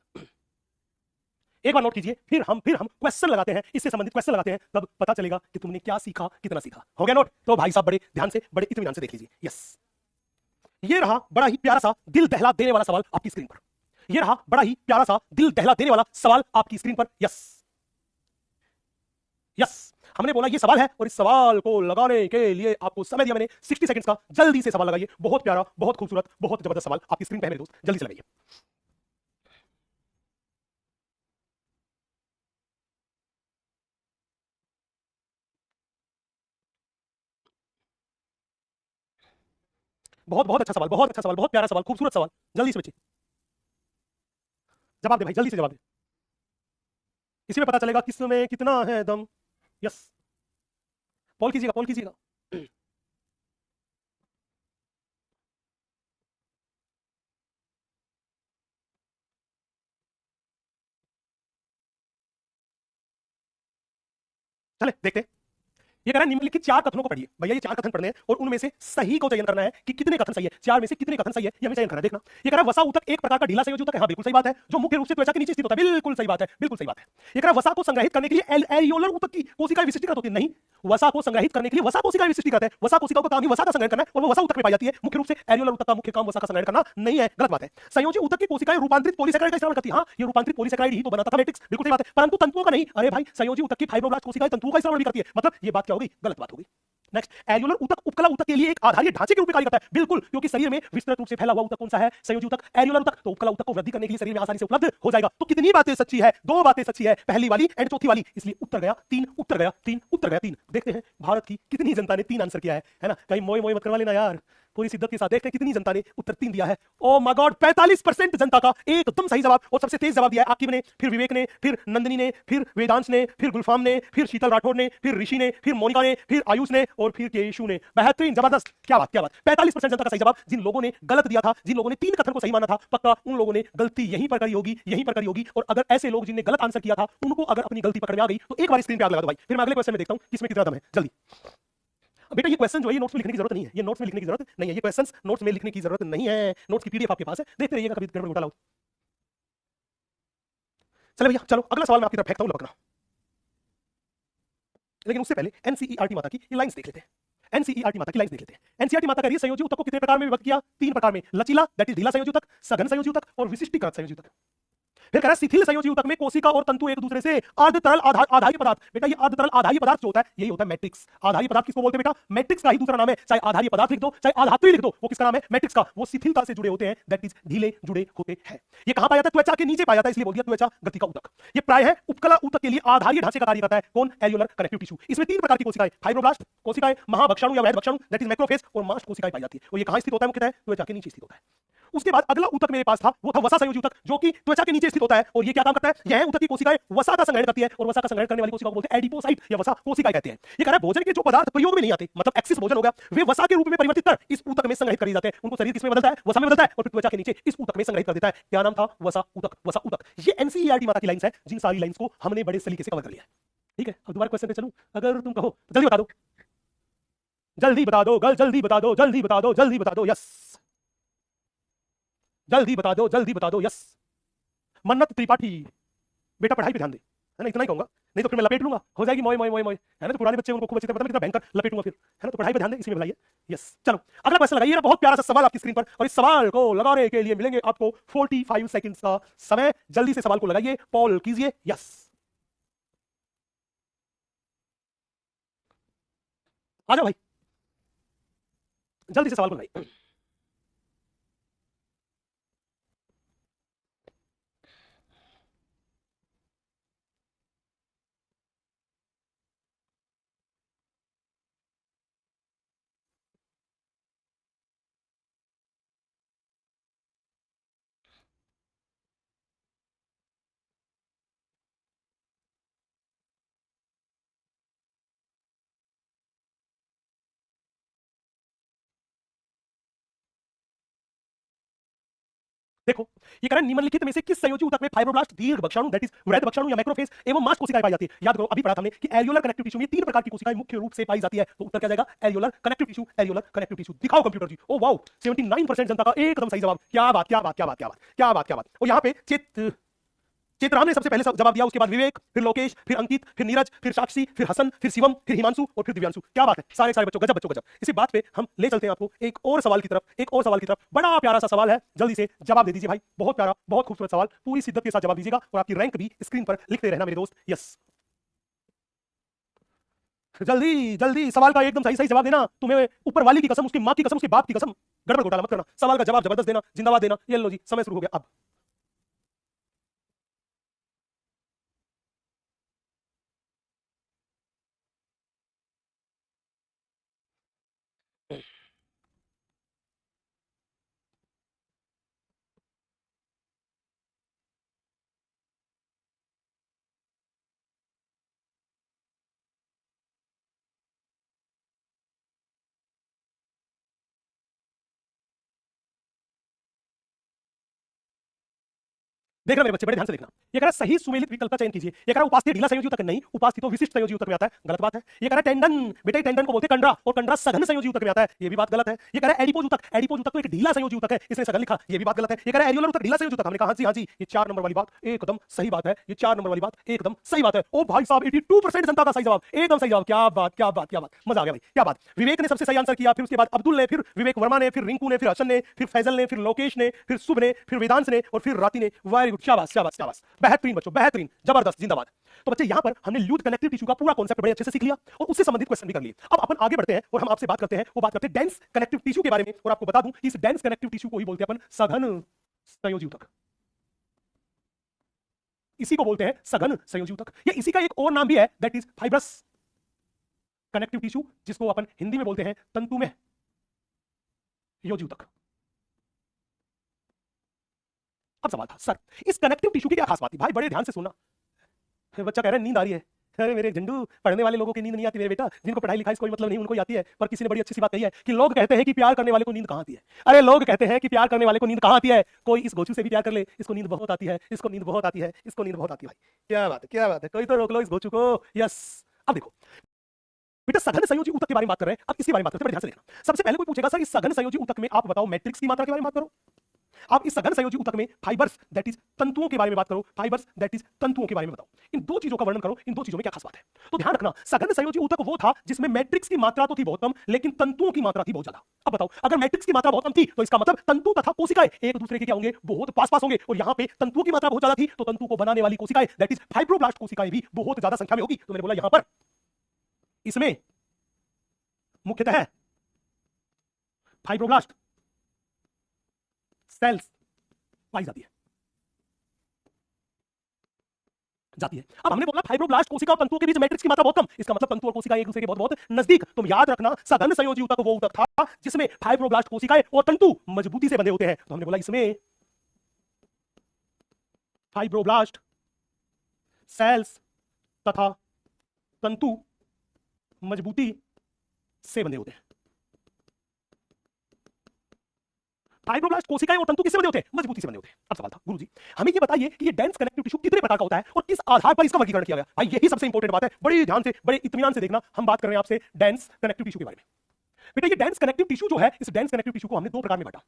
एक बार नोट कीजिए, फिर हम क्वेश्चन लगाते हैं, इससे संबंधित क्वेश्चन लगाते हैं, तब पता चलेगा कि तुमने क्या सीखा, कितना सीखा। हो गया नोट? तो भाई साहब बड़े ध्यान से, बड़े इत्मीनान से देख लीजिए। यस, ये रहा बड़ा ही प्यारा सा दिल दहला देने वाला सवाल आपकी स्क्रीन पर। ये रहा बड़ा ही प्यारा सा दिल दहला देने वाला सवाल आपकी स्क्रीन पर। यस यस, हमने बोला ये सवाल है, और इस सवाल को लगाने के लिए आपको समय दिया मैंने 60 सेकंड्स का। जल्दी से सवाल लगाइए। बहुत प्यारा, बहुत खूबसूरत, बहुत जबरदस्त सवाल आपकी स्क्रीन पर है मेरे दोस्त, जल्दी से लगाइए। बहुत बहुत अच्छा सवाल, बहुत अच्छा सवाल, बहुत प्यारा सवाल, खूबसूरत सवाल। जल्दी से बच्चे जवाब दे भाई, जल्दी से जवाब दे। इसी में पता चलेगा किसमें कितना है दम। यस, पोल कीजिएगा, पोल कीजिएगा। चले देखते हैं। ये कह रहा है निम्नलिखित 4 कथनों को पढ़िए। भैया ये 4 कथन पढ़ने हैं और उनमें से सही को चयन करना है कि कितने कथन सही है। 4 में से कितने कथन सही है ये हमें चयन करना है। देखना, ये कह रहा है वसा ऊतक एक प्रकार का ढीला संयोजी ऊतक है। हाँ बिल्कुल सही बात है, जो मुख्य रूप से त्वचा के नीचे स्थित होता है। बिल्कुल सही बात है, बिल्कुल सही बात है। ये कह रहा है वसा को संग्रहित करने के लिए एरियोलर ऊतक की कोशिकाएं विशिष्टीकृत होती है। नहीं, वसा को संग्रहित करने के लिए वसा कोशिकाएं विशिष्टीकृत है। वसा कोशिकाओं का काम ही वसा का संग्रहण करना है और वो वसा ऊतक में पाई जाती है। मुख्य रूप से एरियोलर ऊतक का मुख्य काम वसा का संग्रहण करना नहीं है, गलत बात है। संयोजी ऊतक की कोशिकाएं रूपांतरित पॉलीसेकेराइड का इस्तेमाल करती है। हाँ, ये रूपांतरित पॉलीसेकेराइड ही तो बनाता था मैट्रिक्स, बिल्कुल सही बात है, परंतु तंतुओं का नहीं। अरे भाई, संयोजी ऊतक की फाइब्रोब्लास्ट कोशिकाएं तंतुओं का इस्तेमाल भी करती है। मतलब ये बात क्या हो गई? गलत बात हो गई। नेक्स्ट, एरियोलर ऊतक उपकला ऊतक के लिए एक आधारीय ढांचे के रूप में कार्य करता है। बिल्कुल, क्योंकि शरीर में विस्तृत रूप से फैला हुआ ऊतक कौन सा है? संयोजी ऊतक, एरियोलर ऊतक। तो उपकला ऊतक को वृद्धि करने के लिए शरीर में आसानी से उपलब्ध हो जाएगा। तो कितनी बातें सच्ची है? 2 बातें सच्ची है, पहली वाली एंड चौथी वाली। इसलिए उत्तर गया 3, उत्तर गया 3, उत्तर गया 3। देखते हैं भारत की कितनी जनता ने 3 आंसर किया है ना? कहीं मोए मोए मत करवा लेना यार। पूरी शिद्दत के साथ देखते हैं कितनी जनता ने उत्तर 3 दिया है। ओ माय गॉड, 45% जनता का एकदम सही जवाब, और सबसे तेज जवाब दिया है आकिब ने, फिर विवेक ने, फिर नंदिनी ने, फिर वेदांश ने, फिर गुलफाम ने, फिर शीतल राठौर ने, फिर ऋषि ने, फिर मोनिका ने, फिर आयुष ने, और फिर केशु ने। बेहतरीन, जबरदस्त, क्या बात, क्या बात। 45% जनता का सही जवाब। जिन लोगों ने गलत दिया था, जिन लोगों ने 3 कथन को सही माना था, पक्का उन लोगों ने गलती यहीं पर करी होगी, यहीं पर करी होगी। और अगर ऐसे लोग जिनने गलत आंसर किया था, उनको अगर अपनी गलती पकड़ में आ गई तो एक बार स्क्रीन पे आग लगा दो भाई। फिर मैं अगले क्वेश्चन में देखता हूं किसमें कितना दम है। जल्दी बेटा, ये क्वेश्चन जो है ये नोट्स में लिखने की जरूरत नहीं है, ये नोट्स में लिखने की जरूरत नहीं है, ये क्वेश्चंस नोट्स में लिखने की जरूरत नहीं है। नोट्स की पीडीएफ आपके पास है, देखते रहिएगा, कभी गड़बड़ घोटाला हो। चले भैया, चलो अगला सवाल मैं आपकी तरफ फेंकता हूं, लपकना। लेकिन उससे पहले एनसीईआरटी माता की ये लाइंस देख लेते हैं। एनसीईआरटी माता की लाइंस देख लेते हैं। एनसीईआरटी माता कह रही है संयोजी ऊतक को कितने प्रकार में विभक्त किया? 3 प्रकार में, लचीला दैट इज ढीला संयोजी ऊतक, सघन संयोजी ऊतक, और विशिष्टीकृत संयोजी ऊतक। फिर कह रहा है शिथिल संयोजी ऊतक में कोशिका और तंतु एक दूसरे से अर्ध तरल आधारी पदार्थ। बेटा ये अर्ध तरल आधारी पदार्थ जो होता है यही होता है मैट्रिक्स। आधारी पदार्थ किसको बोलते हैं बेटा? मैट्रिक्स का ही दूसरा नाम है। चाहे आधारी पदार्थ लिख दो, चाहे आधात्री लिख दो, वो किसका नाम है? मैट्रिक्स का। वो शिथिलता से जुड़े होते हैं, दैट इज ढीले जुड़े होते हैं। ये कहां पाया जाता है? त्वचा के नीचे पाया जाता है, इसलिए बोल दिया त्वचा ग्रंथि का ऊतक। ये प्राय है उपकला ऊतक के लिए आधारी ढांचे का कार्य करता है। कौन? Areolar connective tissue. इसमें 3 प्रकार की कोशिकाएं, फाइब्रोब्लास्ट कोशिकाएं, महाभक्षाणु या वैध भक्षाणु दैट इज मैक्रोफेज, और मास्ट कोशिकाएं पाई जाती है। और ये कहां स्थित होता है? मुख्यतः त्वचा के नीचे स्थित होता है। उसके बाद अगला ऊतक मेरे पास था, वो था वसा संयोजी ऊतक, जो कि त्वचा के नीचे स्थित होता है। और ये क्या काम करता है? यह ऊतक की कोशिकाएं वसा का संग्रहण करती है, और वसा का संग्रहण करने वाली कोशिका को बोलते हैं एडिपोसाइट या वसा कोशिकाएं कहते हैं। ये कह रहा है भोजन के जो पदार्थ प्रयोग में नहीं आते, मतलब एक्सिस भोजन हो गया, वे वसा के रूप में परिवर्तित कर इस ऊतक में संग्रहित कर दिए जाते हैं। उनको शरीर किसमें बदलता है? वसा में बदलता है, और फिर त्वचा के नीचे इस ऊतक में संग्रहित कर देता है। क्या नाम था? वसा ऊतक, वसा ऊतक। ये एनसीईआरटी माता की लाइंस है, जिन सारी लाइंस को हमने बड़े सलीके से कवर कर लिया है। ठीक है, अब दोबारा क्वेश्चन पे चलूं? अगर तुम कहो जल्दी बता दो, जल्दी बता दो, जल्दी बता दो, जल्दी बता दो, जल्दी बता दो। यस, जल्दी बता दो, जल्दी बता दो। यस, मन्नत त्रिपाठी, बेटा पढ़ाई पे ध्यान दे, है ना? इतना ही कहूंगा, नहीं तो फिर मैं लपेट लूंगा, हो जाएगी मोय मोय मोय मोय, है ना? तो पुराने बच्चे उनको खूब अच्छी तरह पता है कितना भयंकर लपेटूंगा फिर, है ना? तो पढ़ाई पे ध्यान दे, इसी में भलाई है। यस, चलो अगला क्वेश्चन लगाइए। बहुत प्यारा सा सवाल आपकी स्क्रीन पर, और इस सवाल को लगाने के लिए मिलेंगे आपको 45 सेकंड्स का समय। जल्दी से सवाल को लगाइए, पॉल कीजिए। यस, आ जाओ भाई, जल्दी से सवाल को लगाइए। देखो, ये कह रहा है निम्नलिखित में से किस संयोजी ऊतक में फाइब्रोब्लास्ट, दीर्घ बक्षाणु दैट इज वृहद बक्षाणु या मैक्रोफेज एवं मांस कोशिकाएं पाई जाती है। याद करो, अभी पढ़ा था हमने कि एरियोलर कनेक्टिव टिश्यू में तीन प्रकार की कोशिकाएं मुख्य रूप से पाई जाती है। तो उत्तर क्या जाएगा? Areolar connective tissue, areolar connective tissue. दिखाओ कंप्यूटर जी। ओ वाओ, 79% जनता का एकदम सही जवाब। क्या बात, क्या बात, क्या बात, क्या बात, क्या बात, क्या बात। और यहाँ पे चित्राम ने सबसे पहले जवाब दिया, उसके बाद विवेक, फिर लोकेश, फिर अंकित, फिर नीरज, फिर साक्षी, फिर हसन, फिर शिवम, फिर हिमांशु और फिर दिव्यांशु। क्या बात है, सारे सारे बच्चों, गजब बच्चों गजब। इसी बात पे हम ले चलते हैं आपको एक और सवाल की तरफ, एक और सवाल की तरफ। बड़ा प्यारा सा सवाल है, जल्दी से जवाब दे दीजिए भाई। बहुत प्यारा, बहुत खूबसूरत सवाल, पूरी शिद्दत के साथ जवाब दीजिएगा और आपकी रैंक भी स्क्रीन पर लिखते रहना मेरे दोस्त। यस, जल्दी जल्दी सवाल का एकदम सही सही जवाब देना। तुम्हें ऊपर वाली की कसम, उसकी माँ की कसम, उसके बाप की कसम, गड़बड़ घोटाला मत करना। सवाल का जवाब जबरदस्त देना, जिंदाबाद देना। ये लो जी, समय शुरू हो गया अब। देखना मेरे बच्चे, बड़े ध्यान से देखना। ये कह रहा है सही सुमेलित विकल्प का चयन कीजिए। ये कह रहा है उपास्थि ढीला संयोजी ऊतक नहीं, उपास्थि तो विशिष्ट संयोजी ऊतक में आता है। गलत बात है। ये कह रहा है टेंडन, बेटा टेंडन को बोलते हैं कंडरा और कंडरा सघन संयोजी ऊतक में आता है। ये भी बात गलत है। ये कह रहा है एडिपोज ऊतक, एडिपोज ऊतक तो एक ढीला संयोजी ऊतक है, इसने सघन लिखा। ये भी बात गलत है। ये कह रहा है एरियोलर ऊतक ढीला संयोजी ऊतक, हमने कहा हाँ जी हाँ जी, ये 4 नंबर वाली बात एकदम सही बात है। ये 4 नंबर वाली बात एकदम सही बात है। ओ भाई साहब, 82% जनता का सही जवाब, एकदम सही जवाब। क्या बात, क्या बात, क्या बात, मजा आ गया भाई, क्या बात। विवेक ने सबसे सही आंसर किया, फिर उसके बाद अब्दुल ने, फिर विवेक वर्मा ने, फिर रिंकू ने, फिर हसन ने, फिर फैजल ने, फिर लोकेश ने, फिर शुभ ने, फिर वेदांश ने और फिर राती ने। वेरी गुड, शाबाश शाबाश शाबाश, बेहतरीन बच्चों, बेहतरीन, जबरदस्त, जिंदाबाद। तो बच्चे यहाँ पर हमने ल्यूथ कनेक्टिव टिश्यू का पूरा कॉन्सेप्ट बड़े अच्छे से सीख लिया और उससे संबंधित क्वेश्चन भी कर लिए। अब अपन आगे बढ़ते हैं और हम आपसे बात करते हैं, वो बात करते हैं डेंस कनेक्टिव टिश्यू के बारे में। और आपको बता दूं कि इस डेंस कनेक्टिव टिश्यू को ही बोलते हैं अपन सघन संयोजी ऊतक। इसी को बोलते हैं सघन संयोजी ऊतक। या इसी का एक और नाम भी है, that is fibrous connective tissue, जिसको अपन हिंदी में बोलते हैं तंतुमय योजी ऊतक। अब सवाल था, सर इस कनेक्टिव टिश्यू की क्या खास बात थी? भाई बड़े ध्यान से सुनना। बच्चा कह रहा है नींद आ रही है। अरे मेरे झंडू, पढ़ने वाले लोगों की नींद नहीं आती मेरे बेटा, जिनको पढ़ाई लिखाई से कोई मतलब नहीं उनको ही आती है। पर किसी ने बड़ी अच्छी सी बात कही है कि लोग कहते हैं कि प्यार करने वाले को नींद कहाँ आती है। अरे लोग कहते हैं कि प्यार करने वाले को नींद कहाँ आती है? कोई इस गोचू से भी प्यार कर ले, इसको नींद बहुत आती है, इसको नींद बहुत आती है, इसको नींद बहुत आती है। भाई क्या बात है, क्या बात है, कोई तो रोक लो इस गोचू को। यस, अब देखो बेटा, सघन संयोजी ऊतक के बारे में बात कर रहे हैं। अब इसी बारे में बात करते हैं, बड़े ध्यान से देखना। सबसे पहले कोई पूछेगा सर इस सघन संयोजी ऊतक में आप बताओ मैट्रिक्स की मात्रा के बारे में बात करो। आप इस सघन संयोजी ऊतक में फाइबर्स दैट इज तंतुओं के बारे में बात करो, फाइबर्स दैट इज तंतुओं के बारे में बताओ। इन दो चीजों का वर्णन करो, इन दो चीजों में क्या खास बात है। तो ध्यान रखना, सघन संयोजी ऊतक वो था जिसमें मैट्रिक्स की मात्रा तो थी बहुत कम, लेकिन तंतुओं की मात्रा थी बहुत ज्यादा। अब बताओ, अगर मैट्रिक्स की मात्रा बहुत कम थी तो इसका मतलब तंतु तथा कोशिकाएं एक दूसरे के क्या होंगे? बहुत पास पास होंगे। और यहाँ पे तंतुओं की मात्रा बहुत ज्यादा थी, तो तंतु को बनाने वाली कोशिकाएं दैट इज फाइब्रोब्लास्ट कोशिकाएं भी बहुत ज्यादा संख्या में होगी। तो मैंने बोला यहां पर इसमें मुख्यतः फाइब्रोब्लास्ट सेल्स पाई जाती है। अब हमने बोला फाइब्रोब्लास्ट कोशिका और तंतुओं के बीच मैट्रिक्स की मात्रा बहुत कम, इसका मतलब तंतु और कोशिका एक दूसरे के बहुत बहुत नजदीक। तुम याद रखना, सघन संयोजी ऊतक वो ऊतक था जिसमें फाइब्रोब्लास्ट कोशिकाएं और तंतु मजबूती से बंधे होते हैं। तो हमने बोला इसमें फाइब्रोब्लास्ट सेल्स तथा तंतु मजबूती से बंधे होते हैं। फाइब्रोब्लास्ट कोशिकाएं और तंतु किससे बने होते हैं? मजबूती से बने होते हैं। अब सवाल था, गुरुजी हमें ये बताइए कि ये डेंस कनेक्टिव टिश्यू कितने प्रकार का होता है और किस आधार पर इसका वर्गीकरण किया गया? भाई यही सबसे इंपॉर्टेंट बात है, बड़े ध्यान से, बड़े इत्मीनान से देखना। हम बात कर रहे हैं आपसे डेंस कनेक्टिव टिश्यू के बारे में। बेटा ये डेंस कनेक्टिव टिश्यू जो है, इस डेंस कनेक्टिव टिश्यू को हमने दो प्रकार में बांटा।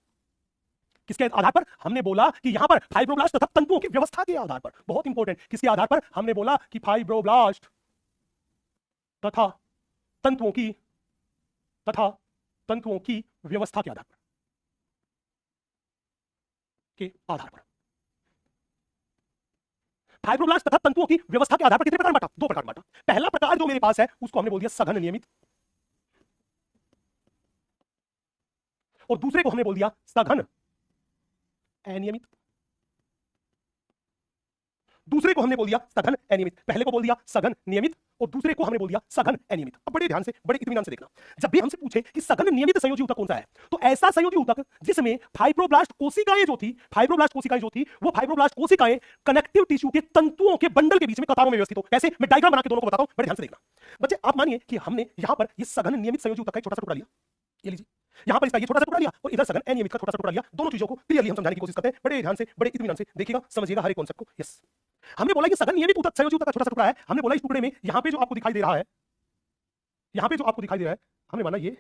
किसके आधार पर? हमने बोला कि यहां पर फाइब्रोब्लास्ट तथा तंतुओं की व्यवस्था के आधार पर। बहुत इंपॉर्टेंट, किसके आधार पर? हमने बोला कि फाइब्रोब्लास्ट तथा तंतुओं की व्यवस्था के आधार पर, फाइब्रोब्लास्ट तथा तंतुओं की व्यवस्था के आधार पर कितने प्रकार बांटा? दो प्रकार बांटा। पहला प्रकार जो मेरे पास है उसको हमने बोल दिया सघन नियमित, और दूसरे को हमने बोल दिया सघन अनियमित। दूसरे को हमने बोल दिया सघन अनियमित, पहले को बोल दिया सघन नियमित और दूसरे को हमने बोल दिया सघन अनियमित। अब बड़े ध्यान से, बड़े इत्मीनान से देखना, जब भी हमसे पूछे कि सघन नियमित संयोजी ऊतक कौन सा है, तो ऐसा संयोजी ऊतक जिसमें फाइब्रोब्लास्ट कोशिकाएं जो थी, वो फाइब्रोब्लास्ट कोशिकाएं कनेक्टिव टिश्यू के तंतुओं के बंडल के बीच में कतारों में व्यवस्थित हो। कैसे? मैं डायग्राम बना के दोनों को बताता हूं, बड़े ध्यान से देखना। बच्चे आप मानिए कि हमने यहां पर ये सघन नियमित संयोजी ऊतक का एक छोटा सा टुकड़ा लिया, ये लीजिए, यहां पर इसका ये छोटा सा टुकड़ा लिया और इधर सघन अनियमित का छोटा सा टुकड़ा लिया। दोनों चीजों को क्लियरली हम समझाने की कोशिश करते हैं, बड़े ध्यान से, बड़े इत्मीनान से देखिएगा, समझिएगा हर एक कॉन्सेप्ट को। यस, हमने बोला कि सघन नियमित ऊतक, संयोजी ऊतक का छोटा सा टुकड़ा है। हमने बोला इस टुकड़े में यहां पे जो आपको दिखाई दे रहा है, यहां पे जो आपको दिखाई दे रहा है, हमने माना ये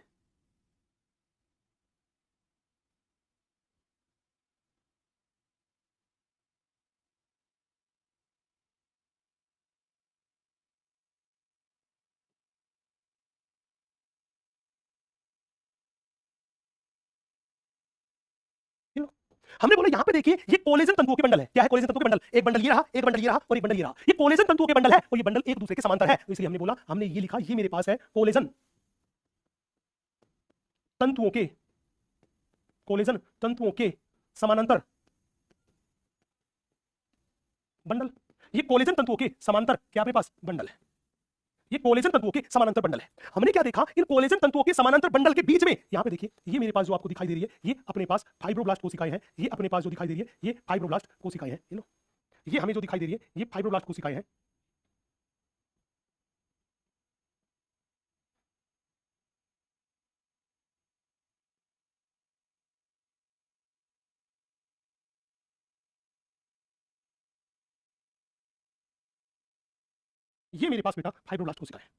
हमने बोला यहां पे देखिए ये कोलेजन तंतुओं के बंडल है। क्या है कोलेजन तंतुओं के बंडल? एक बंडल ये रहा, एक बंडल ये रहा और एक बंडल ये रहा। ये कोलेजन तंतुओं के बंडल है और ये बंडल एक दूसरे के समांतर है, तो इसलिए हमने बोला, हमने ये लिखा, ये मेरे पास है कोलेजन तंतुओं के, कोलेजन तंतुओं के समानांतर बंडल। ये कोलेजन तंतुओं के समांतर क्या अपने पास बंडल है, ये कोलेजन तंतुओं के समानांतर बंडल है। हमने क्या देखा, इन कोलेजन तंतुओं के समानांतर बंडल के बीच में यहां पे देखिए, ये मेरे पास जो आपको दिखाई दे रही है, ये अपने पास फाइब्रोब्लास्ट कोशिकाएं हैं। ये अपने पास जो दिखाई दे रही है, ये फाइब्रोब्लास्ट कोशिकाएं हैं। ये लो, ये हमें जो दिखाई दे रही है, ये फाइब्रोब्लास्ट कोशिकाएं हैं। ये मेरे पास बेटा फाइब्रोब्लास्ट कोशिकाएं हैं।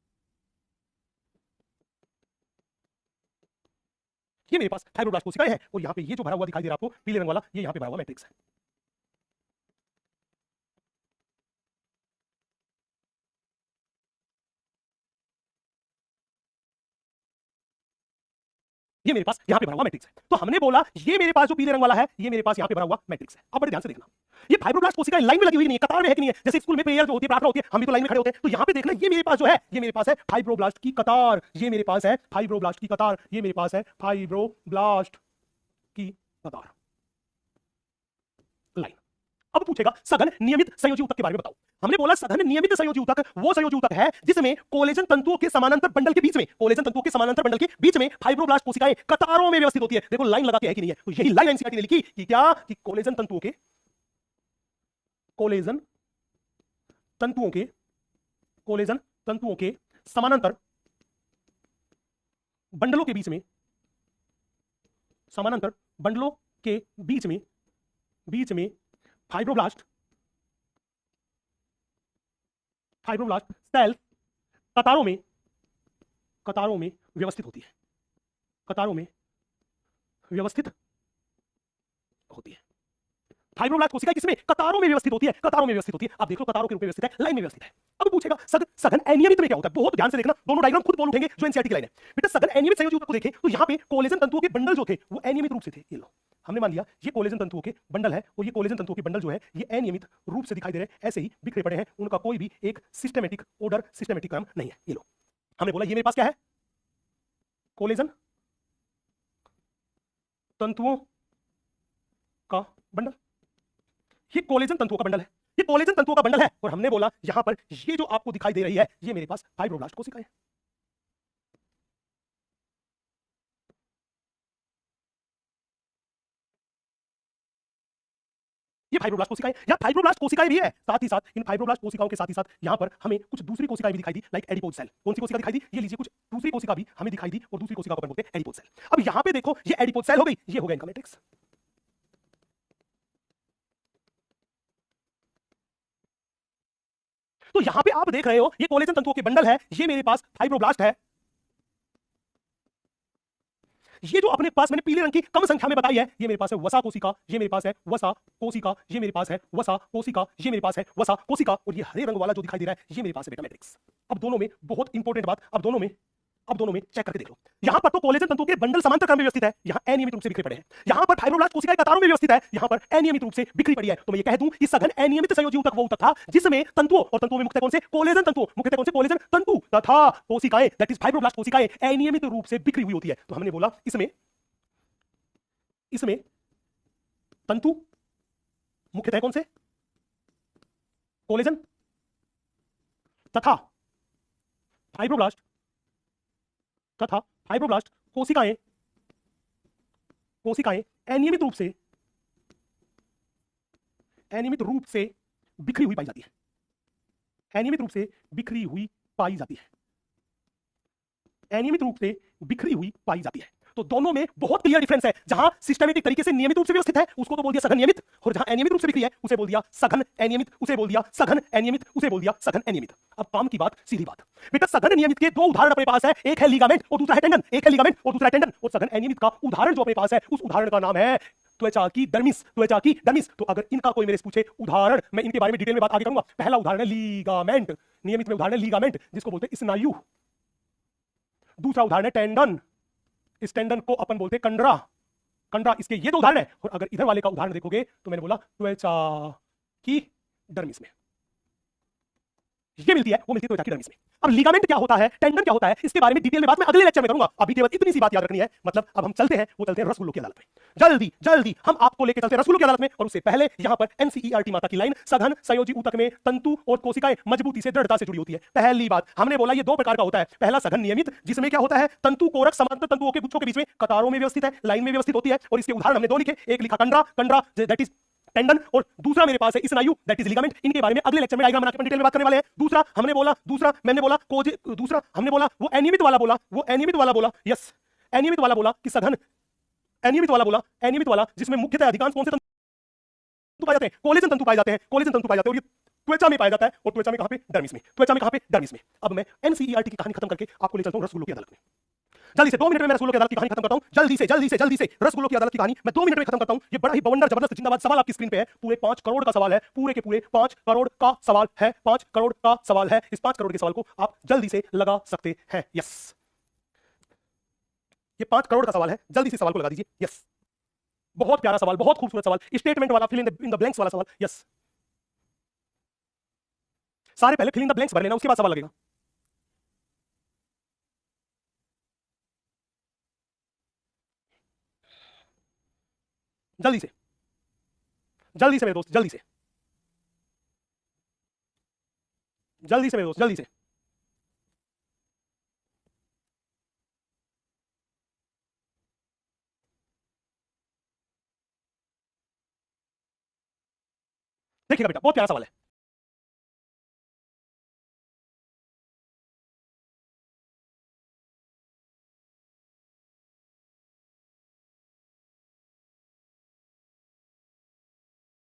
ये मेरे पास फाइब्रोब्लास्ट कोशिकाएं हैं और यहाँ पे ये जो भरा हुआ दिखाई दे रहा है आपको पीले रंग वाला, ये यहाँ पे भरा हुआ मैट्रिक्स है। ये मेरे पास यहाँ पे भरा हुआ मैट्रिक्स है। तो हमने बोला ये मेरे पास जो पीले रंग वाला है, ये मेरे पास यहाँ पे भरा हुआ मैट्रिक्स है। अब बड़े ध्यान से देखना, ये फाइब्रोब्लास्ट कोशिकाएं लाइन में लगी हुई नहीं है, कतार में है कि नहीं है। जैसे स्कूल में प्रेयर जो होती है, प्रार्थना होती है, हम भी तो लाइन में खड़े होते हैं। तो यहाँ पे देखना, ये मेरे पास जो है, ये मेरे पास है फाइब्रोब्लास्ट की कतार, ये मेरे पास है फाइब्रोब्लास्ट की कतार, ये मेरे पास है फाइब्रोब्लास्ट की कतार लाइन। अब पूछेगा सघन नियमित संयोजी ऊतक के बारे में बताओ। हमने बोला सघन नियमित संयोजी ऊतक वो संयोजी ऊतक है जिसमें कोलेजन तंतुओं के समानांतर बंडल के बीच में, कोलेजन तंतुओं के समानांतर बंडल के बीच में फाइब्रोब्लास्ट कोशिकाएं कतारों में व्यवस्थित होती है। देखो लाइन लगा के है कि नहीं है, तो यही लाइन एनसीईआरटी ने लिखी कि क्या, कि कोलेजन तंतुओं के, कोलेजन तंतुओं के, कोलेजन तंतुओं के समानांतर बंडलों के बीच में, समानांतर बंडलों के बीच में फाइब्रोब्लास्ट सेल कतारों में व्यवस्थित होती है, कतारों में व्यवस्थित होती है। फाइब्रोब्लास्ट कोशिका किसमें? कतारों में व्यवस्थित होती है, कतारों में व्यवस्थित होती है। आप देख लो कतारों के रूप में व्यवस्थित है, लाइन में व्यवस्थित है। अब पूछेगा सघन अनियमित में क्या होता है? बहुत ध्यान से देखना, दोनों डायग्राम खुद बोल उठेंगे जो एनसीईआरटी की लाइन है। बेटा सघन अनियमित संयोजी ऊतक को देखें तो यहाँ पे कोलेजन तंतुओं के बंडल जो थे वो अनियमित रूप से थे। ये लो, हमने मान लिया ये कोलेजन तंतुओं के बंडल है और ये कोलेजन तंतुओं के बंडल जो है ये अनियमित रूप से दिखाई दे रहे हैं, ऐसे ही बिखरे पड़े हैं, उनका कोई भी एक सिस्टमेटिक ऑर्डर, सिस्टमेटिक क्रम नहीं है। ये लो, हमने बोला ये मेरे पास क्या है, कोलेजन तंतुओं का बंडल, ये कोलेजन तंतुओं का बंडल है, ये कोलेजन तंतुओं का बंडल है। और हमने बोला यहां पर ये जो आपको दिखाई दे रही है, ये मेरे पास फाइब्रोब्लास्ट कोशिकाएं हैं। ये फाइब्रोब्लास्ट कोशिकाएं या फाइब्रोब्लास्ट कोशिकाएं भी है। साथ ही साथ इन फाइब्रोब्लास्ट कोशिकाओं के साथ ही साथ यहां पर हमें कुछ दूसरी कोशिकाएं भी दिखाई दी, लाइक एडिपोज सेल। कौन सी कोशिका दिखाई दी? ये लीजिए, कुछ दूसरी कोशिका भी हमें दिखाई दी और दूसरी कोशिका को अपन बोलते हैं एडिपोज सेल। अब यहां पे देखो, ये एडिपोज सेल हो गई, ये हो गया इनका मैट्रिक्स। तो यहां पे आप देख रहे हो ये कोलेजन तंतुओं के बंडल है, ये मेरे पास फाइब्रोब्लास्ट है। ये जो अपने पास मैंने पीले रंग की कम संख्या में बताई है, ये मेरे पास है वसा कोशिका, ये मेरे पास है वसा कोशिका, ये मेरे पास है वसा कोशिका, ये मेरे पास है वसा कोशिका, और ये हरे रंग वाला जो दिखाई दे रहा है ये मेरे पास है बेटा मैट्रिक्स। अब दोनों में बहुत इंपॉर्टेंट बात, अब दोनों में चेक करके देख लो। यहां पर तो कोलेजन तंतुओं के बंडल समांतर क्रम में व्यवस्थित है, यहां अनियमित रूप से बिखरे पड़े हैं। यहां पर फाइब्रोब्लास्ट कोशिकाएं कतारों में व्यवस्थित है, यहां पर अनियमित रूप से बिखरी पड़ी है। तो मैं ये कह दूं कि सघन अनियमित संयोजी ऊतक वो ऊतक था जिसमें तंतुओं, और तंतुओं में मुख्यतः कौन से? कोलेजन तंतु, मुख्यतः कौन से? कोलेजन तंतु तथा कोशिकाएं, दैट इज फाइब्रोब्लास्ट कोशिकाएं अनियमित रूप से बिखरी हुई होती है। तो हमने बोला इसमें तंतु मुख्यतः कौन से? कोलेजन तथा फाइब्रोब्लास्ट कोशिकाएं अनियमित रूप से बिखरी हुई पाई जाती है, अनियमित रूप से बिखरी हुई पाई जाती है, अनियमित रूप से बिखरी हुई पाई जाती है। तो दोनों में बहुत क्लियर डिफरेंस है। जहां सिस्टमेटिक तरीके से नियमित रूप से व्यवस्थित है उसको तो बोल दिया सघन नियमित, और जहां अनियमित रूप से बिखरी है उसे बोल दिया सघन अनियमित, उसे बोल दिया सघन अनियमित, उसे बोल दिया सघन अनियमित। अब काम की बात, सीधी बात बेटा, सघन नियमित के दो उदाहरण अपने पास है, एक है लिगामेंट और दूसरा है टेंडन, एक है लिगामेंट और दूसरा है टेंडन। और सघन अनियमित का उदाहरण जो अपने पास है उस उदाहरण का नाम है त्वचा की डर्मिस, त्वचा की डर्मिस। तो अगर इनका कोई मेरे से पूछे उदाहरण, मैं इनके बारे में डिटेल में बात आगे करूंगा। पहला उदाहरण है लीगामेंट, नियमित में उदाहरण है लीगामेंट जिसको बोलते हैं स्नायु। दूसरा उदाहरण है टेंडन, इस टेंडन को अपन बोलते हैं कंडरा, कंडरा। इसके ये दो उदाहरण है। और अगर इधर वाले का उदाहरण देखोगे तो मैंने बोला त्वचा की डर्मिस में ये मिलती है, वो मिलती है त्वचा की डर्मिस में। अब लिगामेंट क्या होता है, टेंडन क्या होता है, इसके बारे में डिटेल में बात मैं अगले लेक्चर में करूंगा। अभी केवल इतनी सी बात याद रखनी है। मतलब अब हम चलते हैं, वो चलते हैं रसगुल्लों की अदालत में। जल्दी जल्दी हम आपको लेके चलते हैं रसगुल्लों की अदालत में। और उससे पहले यहां पर एनसीईआरटी माता की लाइन, सघन संयोजी ऊतक में तंतु और कोशिकाएं मजबूती से दृढ़ता से जुड़ी होती है। पहली बात हमने बोला ये दो प्रकार का होता है। पहला सघन नियमित, जिसमें क्या होता है, तंतु कोरक समांतर तंतुओं के गुच्छों के बीच में कतारों में व्यवस्थित है, लाइन में व्यवस्थित होती है। और इसके उदाहरण हमने दो लिखे, एक लिखा कंडरा, कंडरा दैट इज टेंडन, और दूसरा मेरे पास है स्नायु दैट इज लिगामेंट। इनके बारे में अगले लेक्चर में डायग्राम बना के डिटेल में बात करने वाले हैं। दूसरा हमने बोला, दूसरा हमने बोला वो अनियमित वाला बोला, वो अनियमित वाला बोला, यस अनियमित वाला बोला कि सघन अनियमित वाला बोला, अनियमित वाला जिसमें मुख्यतः अधिकांश कौन से तंतु पाए जाते हैं, कोलेजन तंतु पाए जाते हैं, कोलेजन तंतु पाए जाते हैं। और ये त्वचा में पाया जाता है, और त्वचा में कहां पे, डर्मिस में। त्वचा में कहां पे, डर्मिस में। अब मैं एनसीईआरटी की कहानी खत्म करके आपको ले चलता हूं रसगुल्लों की अदालत में। जल्दी से 2 मिनट में मैं रसगुल्लों की अदालत की कहानी खत्म करता हूं। जल्दी से रसगुल्लों की अदालत की कहानी मैं 2 मिनट में खत्म करता हूं। ये बड़ा ही बवंडर जबरदस्त जिंदाबाद सवाल आपकी स्क्रीन पे है। पूरे 5 करोड़ का सवाल है, पूरे के पूरे 5 करोड़ का सवाल है, 5 करोड़ का सवाल है। इस 5 करोड़ के सवाल को आप जल्दी से लगा सकते हैं, यस। ये 5 करोड़ का सवाल है, जल्दी से सवाल को लगा दीजिए, यस। बहुत प्यारा सवाल, बहुत खूबसूरत सवाल, स्टेटमेंट वाला, फिल इन द ब्लैंक्स वाला सवाल, यस। सारे पहले फिल इन द ब्लैंक्स भर लेना, उसके बाद सवाल लगेगा। जल्दी से मेरे दोस्त, जल्दी से मेरे दोस्त, जल्दी से। देखिएगा बेटा, बहुत प्यारा सवाल है।